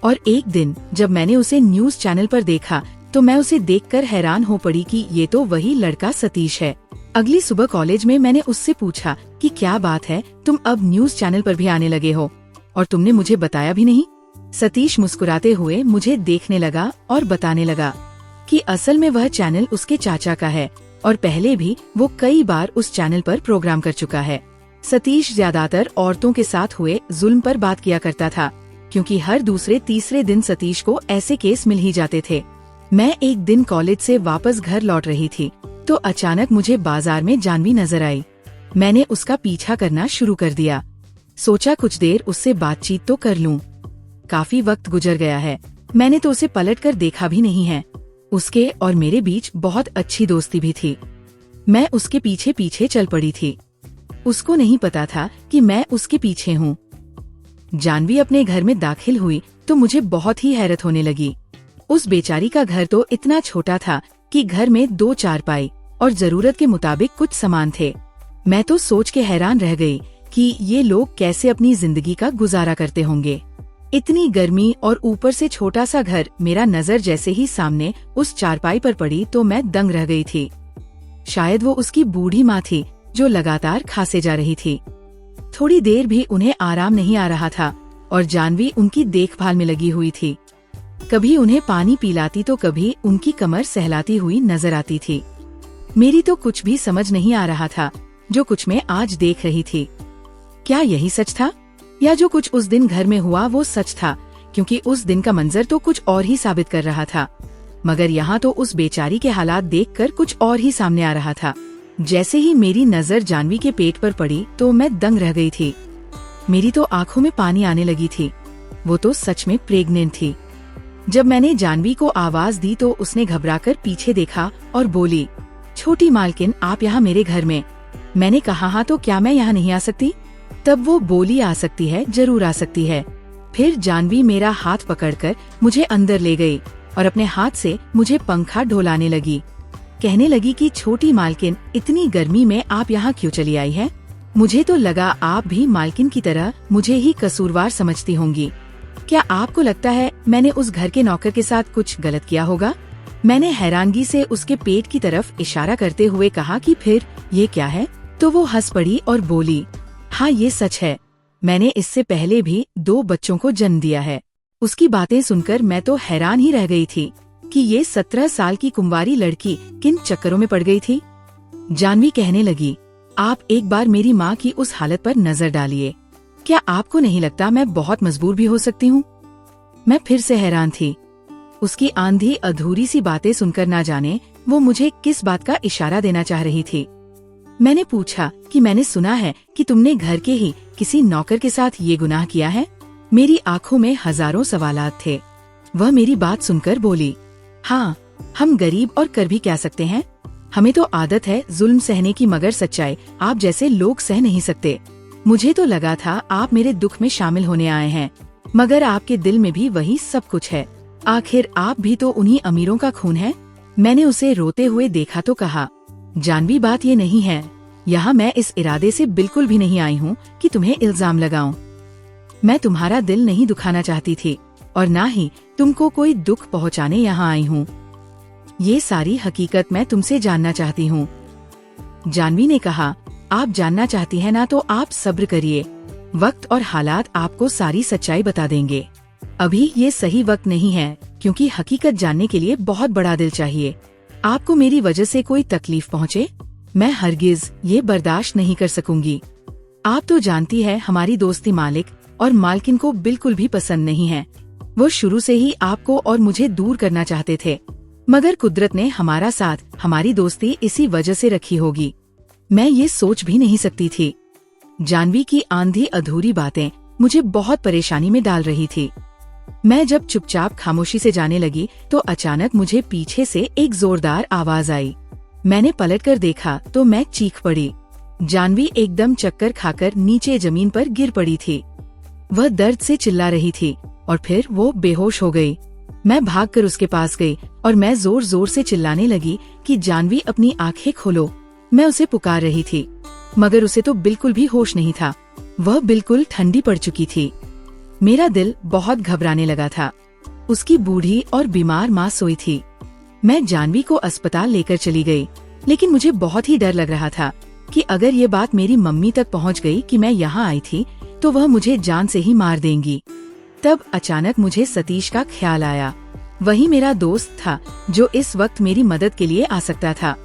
और एक दिन जब मैंने उसे न्यूज चैनल पर देखा तो मैं उसे देखकर हैरान हो पड़ी कि ये तो वही लड़का सतीश है। अगली सुबह कॉलेज में मैंने उससे पूछा कि क्या बात है, तुम अब न्यूज चैनल पर भी आने लगे हो और तुमने मुझे बताया भी नहीं। सतीश मुस्कुराते हुए मुझे देखने लगा और बताने लगा कि असल में वह चैनल उसके चाचा का है और पहले भी वो कई बार उस चैनल पर प्रोग्राम कर चुका है। सतीश ज्यादातर औरतों के साथ हुए जुल्म पर बात किया करता था, क्योंकि हर दूसरे तीसरे दिन सतीश को ऐसे केस मिल ही जाते थे। मैं एक दिन कॉलेज से वापस घर लौट रही थी तो अचानक मुझे बाजार में जानवी नजर आई। मैंने उसका पीछा करना शुरू कर दिया। सोचा कुछ देर उससे बातचीत तो कर लूं। काफी वक्त गुजर गया है, मैंने तो उसे पलटकर देखा भी नहीं है। उसके और मेरे बीच बहुत अच्छी दोस्ती भी थी। मैं उसके पीछे पीछे चल पड़ी थी। उसको नहीं पता था कि मैं उसके पीछे हूँ। जानवी अपने घर में दाखिल हुई तो मुझे बहुत ही हैरत होने लगी। उस बेचारी का घर तो इतना छोटा था कि घर में 2 चारपाई और जरूरत के मुताबिक कुछ सामान थे। मैं तो सोच के हैरान रह गई कि ये लोग कैसे अपनी जिंदगी का गुजारा करते होंगे। इतनी गर्मी और ऊपर से छोटा सा घर। मेरा नजर जैसे ही सामने उस चारपाई पर पड़ी तो मैं दंग रह गई थी। शायद वो उसकी बूढ़ी माँ थी जो लगातार खासे जा रही थी। थोड़ी देर भी उन्हें आराम नहीं आ रहा था और जानवी उनकी देखभाल में लगी हुई थी। कभी उन्हें पानी पिलाती तो कभी उनकी कमर सहलाती हुई नजर आती थी। मेरी तो कुछ भी समझ नहीं आ रहा था जो कुछ मैं आज देख रही थी। क्या यही सच था या जो कुछ उस दिन घर में हुआ वो सच था? क्योंकि उस दिन का मंजर तो कुछ और ही साबित कर रहा था, मगर यहाँ तो उस बेचारी के हालात देखकर कुछ और ही सामने आ रहा था। जैसे ही मेरी नजर जानवी के पेट पर पड़ी तो मैं दंग रह गई थी। मेरी तो आंखों में पानी आने लगी थी। वो तो सच में प्रेग्नेंट थी। जब मैंने जानवी को आवाज दी तो उसने घबराकर पीछे देखा और बोली, छोटी मालकिन, आप यहाँ मेरे घर में? मैंने कहा, हाँ, तो क्या मैं यहाँ नहीं आ सकती? तब वो बोली, आ सकती है, जरूर आ सकती है। फिर जानवी मेरा हाथ पकड़कर मुझे अंदर ले गई और अपने हाथ से मुझे पंखा ढोलाने लगी। कहने लगी कि छोटी मालकिन, इतनी गर्मी में आप यहाँ क्यों चली आई हैं? मुझे तो लगा आप भी मालकिन की तरह मुझे ही कसूरवार समझती होंगी। क्या आपको लगता है मैंने उस घर के नौकर के साथ कुछ गलत किया होगा? मैंने हैरानगी से उसके पेट की तरफ इशारा करते हुए कहा कि फिर ये क्या है? तो वो हंस पड़ी और बोली, हाँ, ये सच है, मैंने इससे पहले भी 2 बच्चों को जन्म दिया है। उसकी बातें सुनकर मैं तो हैरान ही रह गई थी कि ये 17 साल की कुंवारी लड़की किन चक्करों में पड़ गई थी। जानवी कहने लगी, आप एक बार मेरी माँ की उस हालत पर नजर डालिए। क्या आपको नहीं लगता मैं बहुत मजबूर भी हो सकती हूँ? मैं फिर से हैरान थी। उसकी आंधी अधूरी सी बातें सुनकर ना जाने वो मुझे किस बात का इशारा देना चाह रही थी। मैंने पूछा कि मैंने सुना है कि तुमने घर के ही किसी नौकर के साथ ये गुनाह किया है। मेरी आंखों में हजारों सवालात थे। वह मेरी बात सुनकर बोली, हाँ, हम गरीब और कर भी क्या सकते हैं? हमें तो आदत है जुल्म सहने की, मगर सच्चाई आप जैसे लोग सह नहीं सकते। मुझे तो लगा था आप मेरे दुख में शामिल होने आए हैं, मगर आपके दिल में भी वही सब कुछ है। आखिर आप भी तो उन्हीं अमीरों का खून है। मैंने उसे रोते हुए देखा तो कहा, जानवी, बात ये नहीं है। यहाँ मैं इस इरादे से बिल्कुल भी नहीं आई हूँ कि तुम्हें इल्जाम लगाऊं। मैं तुम्हारा दिल नहीं दुखाना चाहती थी और ना ही तुमको कोई दुख पहुँचाने यहाँ आई हूँ। ये सारी हकीकत मैं तुमसे जानना चाहती हूँ। जानवी ने कहा, आप जानना चाहती हैं ना, तो आप सब्र करिए, वक्त और हालात आपको सारी सच्चाई बता देंगे। अभी ये सही वक्त नहीं है, क्योंकि हकीकत जानने के लिए बहुत बड़ा दिल चाहिए। आपको मेरी वजह से कोई तकलीफ पहुँचे, मैं हरगिज ये बर्दाश्त नहीं कर सकूंगी। आप तो जानती है हमारी दोस्ती मालिक और मालकिन को बिल्कुल भी पसंद नहीं है। वो शुरू से ही आपको और मुझे दूर करना चाहते थे, मगर कुदरत ने हमारा साथ, हमारी दोस्ती इसी वजह से रखी होगी। मैं ये सोच भी नहीं सकती थी। जानवी की आंधी अधूरी बातें मुझे बहुत परेशानी में डाल रही थी। मैं जब चुपचाप खामोशी से जाने लगी तो अचानक मुझे पीछे से एक जोरदार आवाज आई। मैंने पलटकर देखा तो मैं चीख पड़ी। जानवी एकदम चक्कर खाकर नीचे जमीन पर गिर पड़ी थी। वह दर्द से चिल्ला रही थी और फिर वो बेहोश हो गई। मैं भागकर उसके पास गई और मैं जोर जोर से चिल्लाने लगी कि जानवी अपनी आंखें खोलो। मैं उसे पुकार रही थी, मगर उसे तो बिल्कुल भी होश नहीं था। वह बिल्कुल ठंडी पड़ चुकी थी। मेरा दिल बहुत घबराने लगा था। उसकी बूढ़ी और बीमार माँ सोई थी। मैं जानवी को अस्पताल लेकर चली गई, लेकिन मुझे बहुत ही डर लग रहा था कि अगर ये बात मेरी मम्मी तक पहुंच गई कि मैं यहाँ आई थी तो वह मुझे जान से ही मार देंगी। तब अचानक मुझे सतीश का ख्याल आया। वही मेरा दोस्त था जो इस वक्त मेरी मदद के लिए आ सकता था।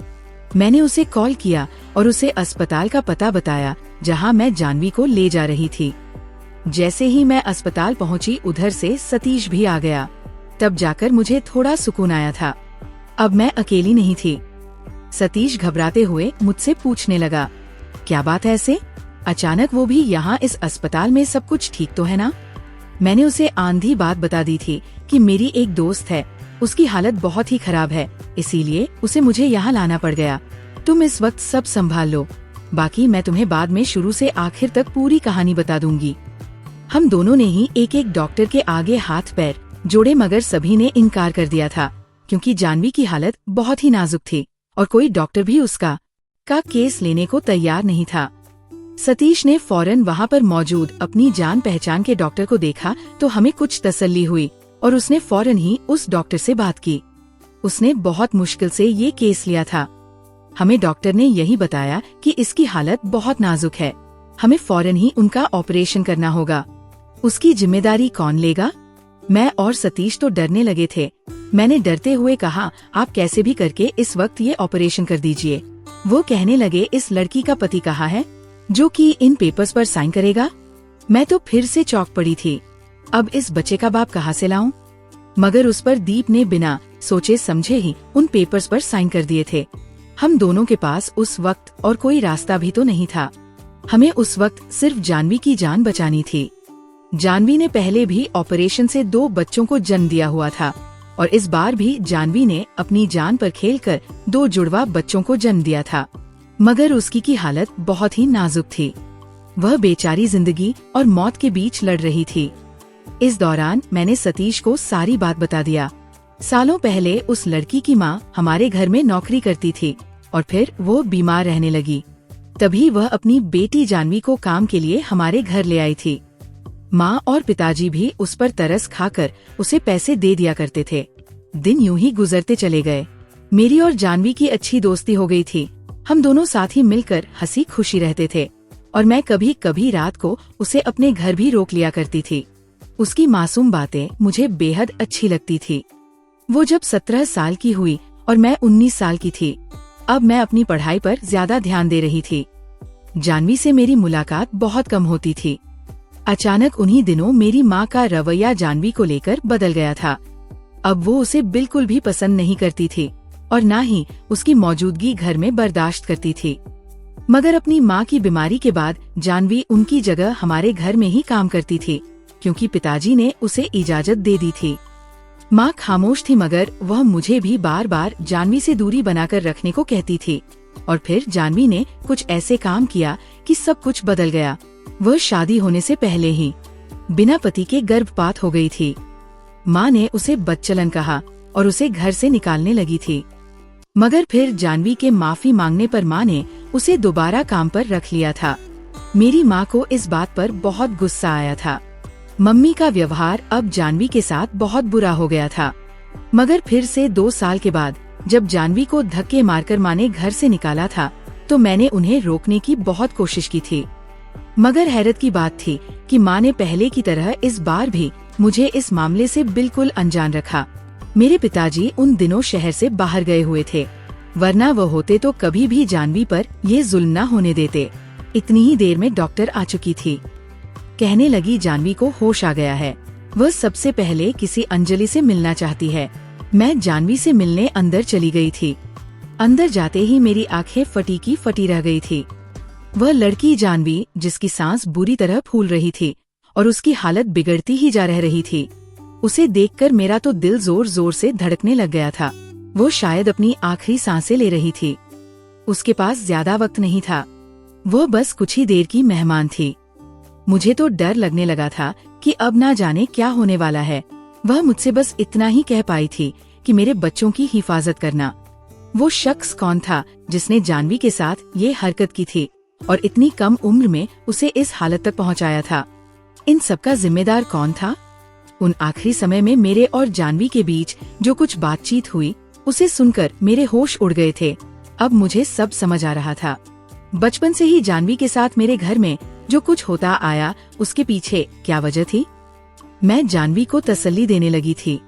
मैंने उसे कॉल किया और उसे अस्पताल का पता बताया जहाँ मैं जानवी को ले जा रही थी। जैसे ही मैं अस्पताल पहुँची, उधर से सतीश भी आ गया। तब जाकर मुझे थोड़ा सुकून आया था। अब मैं अकेली नहीं थी। सतीश घबराते हुए मुझसे पूछने लगा, क्या बात है ऐसे? अचानक वो भी यहाँ इस अस्पताल में, सब कुछ ठीक तो है ना? मैंने उसे आंधी बात बता दी थी कि मेरी एक दोस्त है, उसकी हालत बहुत ही खराब है, इसीलिए उसे मुझे यहाँ लाना पड़ गया। तुम इस वक्त सब संभाल लो, बाकी मैं तुम्हें बाद में शुरू से आखिर तक पूरी कहानी बता दूंगी। हम दोनों ने ही एक एक डॉक्टर के आगे हाथ पैर जोड़े, मगर सभी ने इनकार कर दिया था, क्योंकि जानवी की हालत बहुत ही नाजुक थी और कोई डॉक्टर भी उसका केस लेने को तैयार नहीं था। सतीश ने फौरन वहाँ पर मौजूद अपनी जान पहचान के डॉक्टर को देखा तो हमें कुछ तसल्ली हुई और उसने फौरन ही उस डॉक्टर से बात की। उसने बहुत मुश्किल से ये केस लिया था। हमें डॉक्टर ने यही बताया कि इसकी हालत बहुत नाजुक है, हमें फौरन ही उनका ऑपरेशन करना होगा। उसकी जिम्मेदारी कौन लेगा? मैं और सतीश तो डरने लगे थे। मैंने डरते हुए कहा, आप कैसे भी करके इस वक्त ये ऑपरेशन कर दीजिए। वो कहने लगे, इस लड़की का पति कहाँ है जो कि इन पेपर्स पर साइन करेगा? मैं तो फिर से चौंक पड़ी थी। अब इस बच्चे का बाप कहाँ से लाऊं? मगर उस पर दीप ने बिना सोचे समझे ही उन पेपर्स पर साइन कर दिए थे। हम दोनों के पास उस वक्त और कोई रास्ता भी तो नहीं था। हमें उस वक्त सिर्फ जानवी की जान बचानी थी। जानवी ने पहले भी ऑपरेशन से 2 बच्चों को जन्म दिया हुआ था और इस बार भी जानवी ने अपनी जान पर खेलकर 2 जुड़वा बच्चों को जन्म दिया था, मगर उसकी की हालत बहुत ही नाजुक थी। वह बेचारी जिंदगी और मौत के बीच लड़ रही थी। इस दौरान मैंने सतीश को सारी बात बता दिया। सालों पहले उस लड़की की माँ हमारे घर में नौकरी करती थी और फिर वो बीमार रहने लगी। तभी वह अपनी बेटी जानवी को काम के लिए हमारे घर ले आई थी। माँ और पिताजी भी उस पर तरस खाकर उसे पैसे दे दिया करते थे। दिन यूं ही गुजरते चले गए। मेरी और जानवी की अच्छी दोस्ती हो गई थी। हम दोनों साथ ही मिलकर हंसी खुशी रहते थे और मैं कभी कभी रात को उसे अपने घर भी रोक लिया करती थी। उसकी मासूम बातें मुझे बेहद अच्छी लगती थी। वो जब 17 साल की हुई और मैं 19 साल की थी, अब मैं अपनी पढ़ाई पर ज्यादा ध्यान दे रही थी। जानवी से मेरी मुलाकात बहुत कम होती थी। अचानक उन्हीं दिनों मेरी माँ का रवैया जानवी को लेकर बदल गया था। अब वो उसे बिल्कुल भी पसंद नहीं करती थी और न ही उसकी मौजूदगी घर में बर्दाश्त करती थी। मगर अपनी माँ की बीमारी के बाद जानवी उनकी जगह हमारे घर में ही काम करती थी, क्योंकि पिताजी ने उसे इजाजत दे दी थी। माँ खामोश थी, मगर वह मुझे भी बार बार जानवी से दूरी बनाकर रखने को कहती थी। और फिर जानवी ने कुछ ऐसे काम किया कि सब कुछ बदल गया। वह शादी होने से पहले ही बिना पति के गर्भपात हो गई थी। माँ ने उसे बदचलन कहा और उसे घर से निकालने लगी थी। मगर फिर जानवी के माफी मांगने पर माँ ने उसे दोबारा काम पर रख लिया था। मेरी माँ को इस बात पर बहुत गुस्सा आया था। मम्मी का व्यवहार अब जानवी के साथ बहुत बुरा हो गया था। मगर फिर से 2 साल के बाद जब जानवी को धक्के मारकर माँ ने घर से निकाला था तो मैंने उन्हें रोकने की बहुत कोशिश की थी, मगर हैरत की बात थी कि माँ ने पहले की तरह इस बार भी मुझे इस मामले से बिल्कुल अनजान रखा। मेरे पिताजी उन दिनों शहर से बाहर गए हुए थे, वरना वो होते तो कभी भी जानवी पर ये जुल्म न होने देते। इतनी ही देर में डॉक्टर आ चुकी थी। कहने लगी, जानवी को होश आ गया है, वह सबसे पहले किसी अंजलि से मिलना चाहती है। मैं जानवी से मिलने अंदर चली गई थी। अंदर जाते ही मेरी आंखें फटी की फटी रह गई थी। वह लड़की जानवी, जिसकी सांस बुरी तरह फूल रही थी और उसकी हालत बिगड़ती ही जा रही थी, उसे देखकर मेरा तो दिल जोर जोर से धड़कने लग गया था। वो शायद अपनी आखिरी सांसें ले रही थी। उसके पास ज्यादा वक्त नहीं था, वह बस कुछ ही देर की मेहमान थी। मुझे तो डर लगने लगा था कि अब ना जाने क्या होने वाला है। वह मुझसे बस इतना ही कह पाई थी कि मेरे बच्चों की हिफाजत करना। वो शख्स कौन था जिसने जानवी के साथ ये हरकत की थी और इतनी कम उम्र में उसे इस हालत तक पहुंचाया था? इन सबका जिम्मेदार कौन था? उन आखिरी समय में मेरे और जानवी के बीच जो कुछ बातचीत हुई, उसे सुनकर मेरे होश उड़ गए थे। अब मुझे सब समझ आ रहा था। बचपन से ही जानवी के साथ मेरे घर में जो कुछ होता आया, उसके पीछे क्या वजह थी? मैं जानवी को तसल्ली देने लगी थी।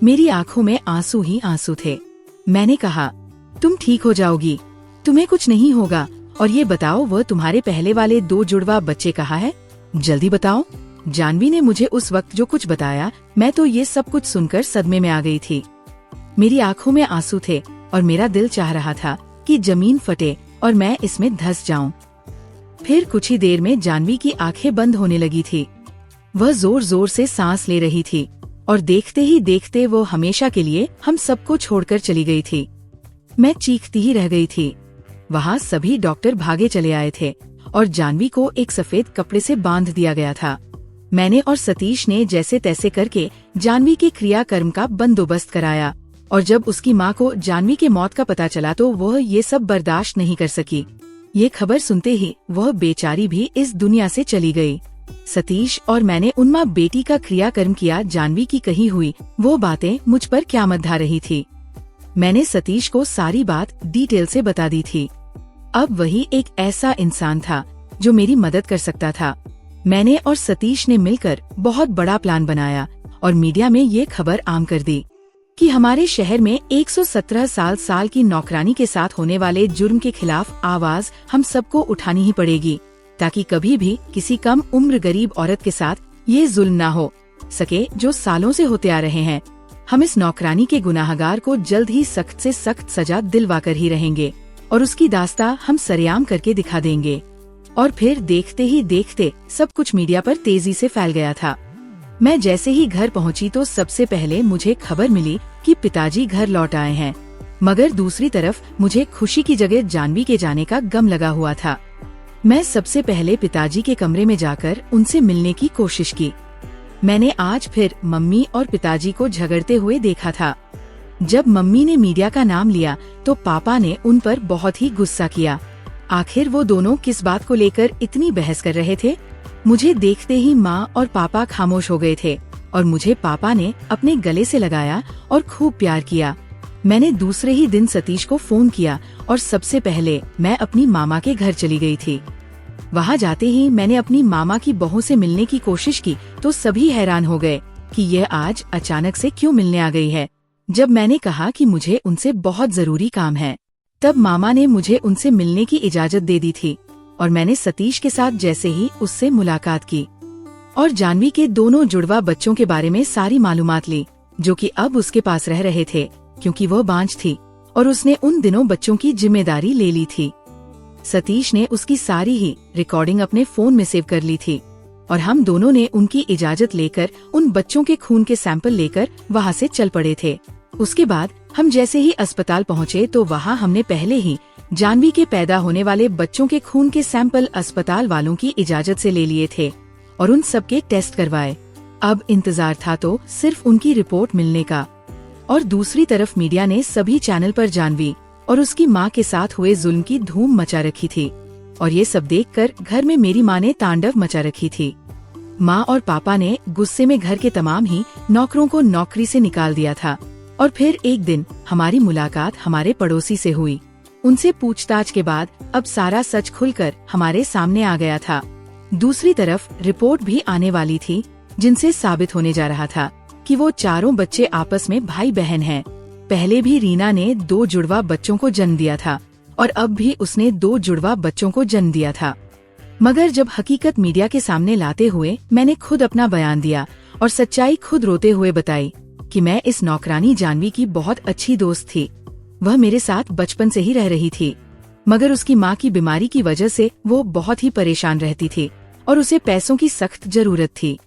मेरी आंखों में आंसू ही आंसू थे। मैंने कहा, तुम ठीक हो जाओगी, तुम्हें कुछ नहीं होगा। और ये बताओ, वह तुम्हारे पहले वाले 2 जुड़वा बच्चे कहाँ है? जल्दी बताओ। जानवी ने मुझे उस वक्त जो कुछ बताया, मैं तो ये सब कुछ सुनकर सदमे में आ गई थी। मेरी आंखों में आंसू थे और मेरा दिल चाह रहा था कि जमीन फटे और मैं इसमें धंस जाऊं। फिर कुछ ही देर में जानवी की आंखें बंद होने लगी थी। वह जोर जोर से सांस ले रही थी और देखते ही देखते वो हमेशा के लिए हम सबको छोड़कर चली गई थी। मैं चीखती ही रह गई थी। वहाँ सभी डॉक्टर भागे चले आए थे और जानवी को एक सफेद कपड़े से बांध दिया गया था। मैंने और सतीश ने जैसे तैसे करके जानवी के क्रियाकर्म का बंदोबस्त कराया और जब उसकी माँ को जानवी के मौत का पता चला तो वह ये सब बर्दाश्त नहीं कर सकी। ये खबर सुनते ही वह बेचारी भी इस दुनिया से चली गई। सतीश और मैंने उन माँ बेटी का क्रियाकर्म किया। जानवी की कही हुई वो बातें मुझ पर क़यामत ढा रही थी। मैंने सतीश को सारी बात डिटेल से बता दी थी। अब वही एक ऐसा इंसान था जो मेरी मदद कर सकता था। मैंने और सतीश ने मिलकर बहुत बड़ा प्लान बनाया और मीडिया में ये खबर आम कर दी कि हमारे शहर में 117 साल की नौकरानी के साथ होने वाले जुर्म के खिलाफ आवाज हम सबको उठानी ही पड़ेगी, ताकि कभी भी किसी कम उम्र गरीब औरत के साथ ये जुल्म ना हो सके जो सालों से होते आ रहे हैं। हम इस नौकरानी के गुनाहगार को जल्द ही सख्त से सख्त सजा दिलवाकर ही रहेंगे और उसकी दास्तां हम सरेआम करके दिखा देंगे। और फिर देखते ही देखते सब कुछ मीडिया पर तेजी से फैल गया था। मैं जैसे ही घर पहुंची तो सबसे पहले मुझे खबर मिली कि पिताजी घर लौट आए हैं, मगर दूसरी तरफ मुझे खुशी की जगह जानवी के जाने का गम लगा हुआ था। मैं सबसे पहले पिताजी के कमरे में जाकर उनसे मिलने की कोशिश की। मैंने आज फिर मम्मी और पिताजी को झगड़ते हुए देखा था। जब मम्मी ने मीडिया का नाम लिया तो पापा ने उन पर बहुत ही गुस्सा किया। आखिर वो दोनों किस बात को लेकर इतनी बहस कर रहे थे? मुझे देखते ही माँ और पापा खामोश हो गए थे और मुझे पापा ने अपने गले से लगाया और खूब प्यार किया। मैंने दूसरे ही दिन सतीश को फोन किया और सबसे पहले मैं अपनी मामा के घर चली गई थी। वहाँ जाते ही मैंने अपनी मामा की बहू से मिलने की कोशिश की तो सभी हैरान हो गए कि यह आज अचानक से क्यों मिलने आ गई है। जब मैंने कहा कि मुझे उनसे बहुत जरूरी काम है, तब मामा ने मुझे उनसे मिलने की इजाजत दे दी थी और मैंने सतीश के साथ जैसे ही उससे मुलाकात की और जानवी के दोनों जुड़वा बच्चों के बारे में सारी मालूमात ली, जो कि अब उसके पास रह रहे थे क्योंकि वह बांझ थी और उसने उन दिनों बच्चों की जिम्मेदारी ले ली थी। सतीश ने उसकी सारी ही रिकॉर्डिंग अपने फोन में सेव कर ली थी और हम दोनों ने उनकी इजाजत लेकर उन बच्चों के खून के सैंपल लेकर वहाँ से चल पड़े थे। उसके बाद हम जैसे ही अस्पताल पहुँचे तो वहाँ हमने पहले ही जानवी के पैदा होने वाले बच्चों के खून के सैंपल अस्पताल वालों की इजाजत से ले लिए थे और उन सब के टेस्ट करवाए। अब इंतजार था तो सिर्फ उनकी रिपोर्ट मिलने का। और दूसरी तरफ मीडिया ने सभी चैनल पर जानवी और उसकी माँ के साथ हुए जुल्म की धूम मचा रखी थी और ये सब देखकर घर में मेरी माँ ने तांडव मचा रखी थी। माँ और पापा ने गुस्से में घर के तमाम ही नौकरों को नौकरी से निकाल दिया था और फिर एक दिन हमारी मुलाकात हमारे पड़ोसी से हुई। उनसे पूछताछ के बाद अब सारा सच खुलकर हमारे सामने आ गया था। दूसरी तरफ रिपोर्ट भी आने वाली थी, जिनसे साबित होने जा रहा था कि वो चारों बच्चे आपस में भाई बहन हैं। पहले भी रीना ने 2 जुड़वा बच्चों को जन्म दिया था और अब भी उसने 2 जुड़वा बच्चों को जन्म दिया था। मगर जब हकीकत मीडिया के सामने लाते हुए मैंने खुद अपना बयान दिया और सच्चाई खुद रोते हुए बताई कि मैं इस नौकरानी जानवी की बहुत अच्छी दोस्त थी। वह मेरे साथ बचपन से ही रह रही थी, मगर उसकी माँ की बीमारी की वजह से वो बहुत ही परेशान रहती थी और उसे पैसों की सख्त जरूरत थी।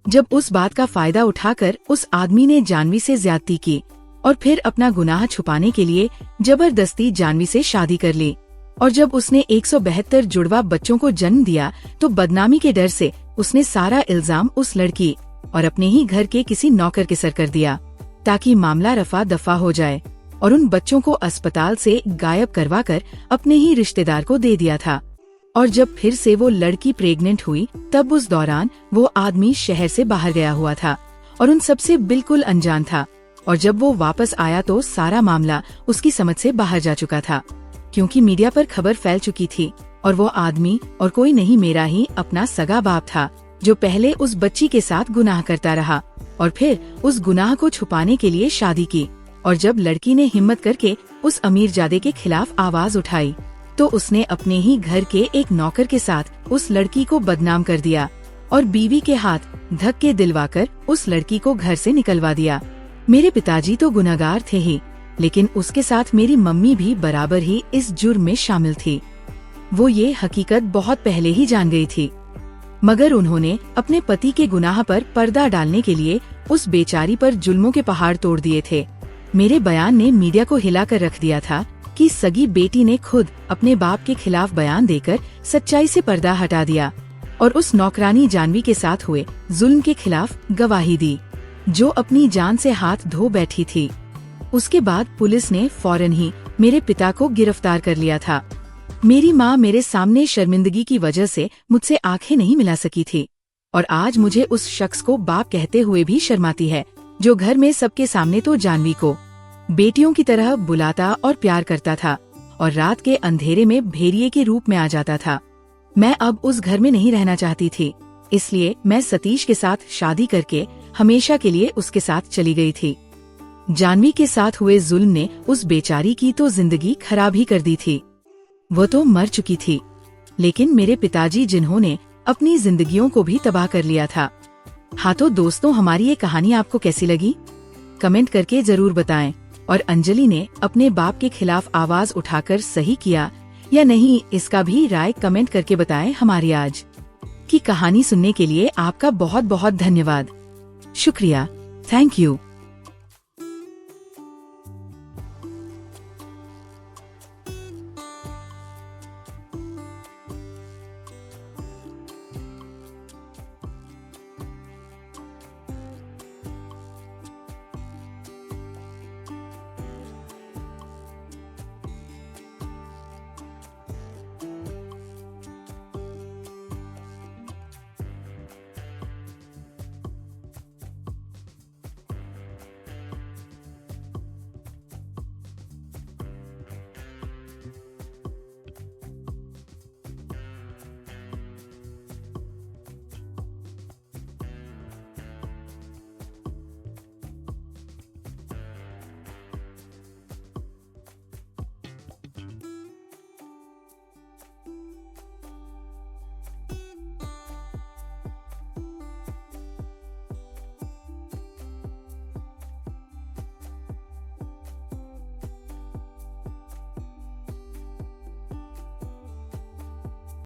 जब उस बात का फायदा उठाकर उस आदमी ने जानवी से ज्यादती की और फिर अपना गुनाह छुपाने के लिए जबरदस्ती जानवी से शादी कर ली, और जब उसने 172 जुड़वा बच्चों को जन्म दिया तो बदनामी के डर से उसने सारा इल्जाम उस लड़की और अपने ही घर के किसी नौकर के सर कर दिया, ताकि मामला रफा दफा हो जाए, और उन बच्चों को अस्पताल से गायब करवाकर अपने ही रिश्तेदार को दे दिया था। और जब फिर से वो लड़की प्रेग्नेंट हुई तब उस दौरान वो आदमी शहर से बाहर गया हुआ था और उन सबसे बिल्कुल अनजान था, और जब वो वापस आया तो सारा मामला उसकी समझ से बाहर जा चुका था, क्योंकि मीडिया पर खबर फैल चुकी थी और वो आदमी और कोई नहीं मेरा ही अपना सगा बाप था, जो पहले उस बच्ची के साथ गुनाह करता रहा और फिर उस गुनाह को छुपाने के लिए शादी की। और जब लड़की ने हिम्मत करके उस अमीरजादे के खिलाफ आवाज उठाई तो उसने अपने ही घर के एक नौकर के साथ उस लड़की को बदनाम कर दिया और बीवी के हाथ धक्के दिलवाकर उस लड़की को घर से निकलवा दिया। मेरे पिताजी तो गुनहगार थे ही, लेकिन उसके साथ मेरी मम्मी भी बराबर ही इस जुर्म में शामिल थी। वो ये हकीकत बहुत पहले ही जान गई थी, मगर उन्होंने अपने पति के गुनाह पर पर्दा डालने के लिए उस बेचारी पर जुल्मों के पहाड़ तोड़ दिए थे। मेरे बयान ने मीडिया को हिलाकर रख दिया था कि सगी बेटी ने खुद अपने बाप के खिलाफ बयान देकर सच्चाई से पर्दा हटा दिया और उस नौकरानी जानवी के साथ हुए जुल्म के खिलाफ गवाही दी, जो अपनी जान से हाथ धो बैठी थी। उसके बाद पुलिस ने फौरन ही मेरे पिता को गिरफ्तार कर लिया था। मेरी माँ मेरे सामने शर्मिंदगी की वजह से मुझसे आंखें नहीं मिला सकी थी, और आज मुझे उस शख्स को बाप कहते हुए भी शर्माती है, जो घर में सबके सामने तो जानवी को बेटियों की तरह बुलाता और प्यार करता था और रात के अंधेरे में भेड़िए के रूप में आ जाता था। मैं अब उस घर में नहीं रहना चाहती थी, इसलिए मैं सतीश के साथ शादी करके हमेशा के लिए उसके साथ चली गई थी। जानवी के साथ हुए जुल्म ने उस बेचारी की तो जिंदगी खराब ही कर दी थी। वो तो मर चुकी थी, लेकिन मेरे पिताजी जिन्होंने अपनी जिंदगियों को भी तबाह कर लिया था। हाँ तो दोस्तों, हमारी ये कहानी आपको कैसी लगी कमेंट करके जरूर बताएं। और अंजलि ने अपने बाप के खिलाफ आवाज उठाकर सही किया या नहीं, इसका भी राय कमेंट करके बताएं। हमारी आज की कहानी सुनने के लिए आपका बहुत बहुत धन्यवाद। शुक्रिया। Thank you.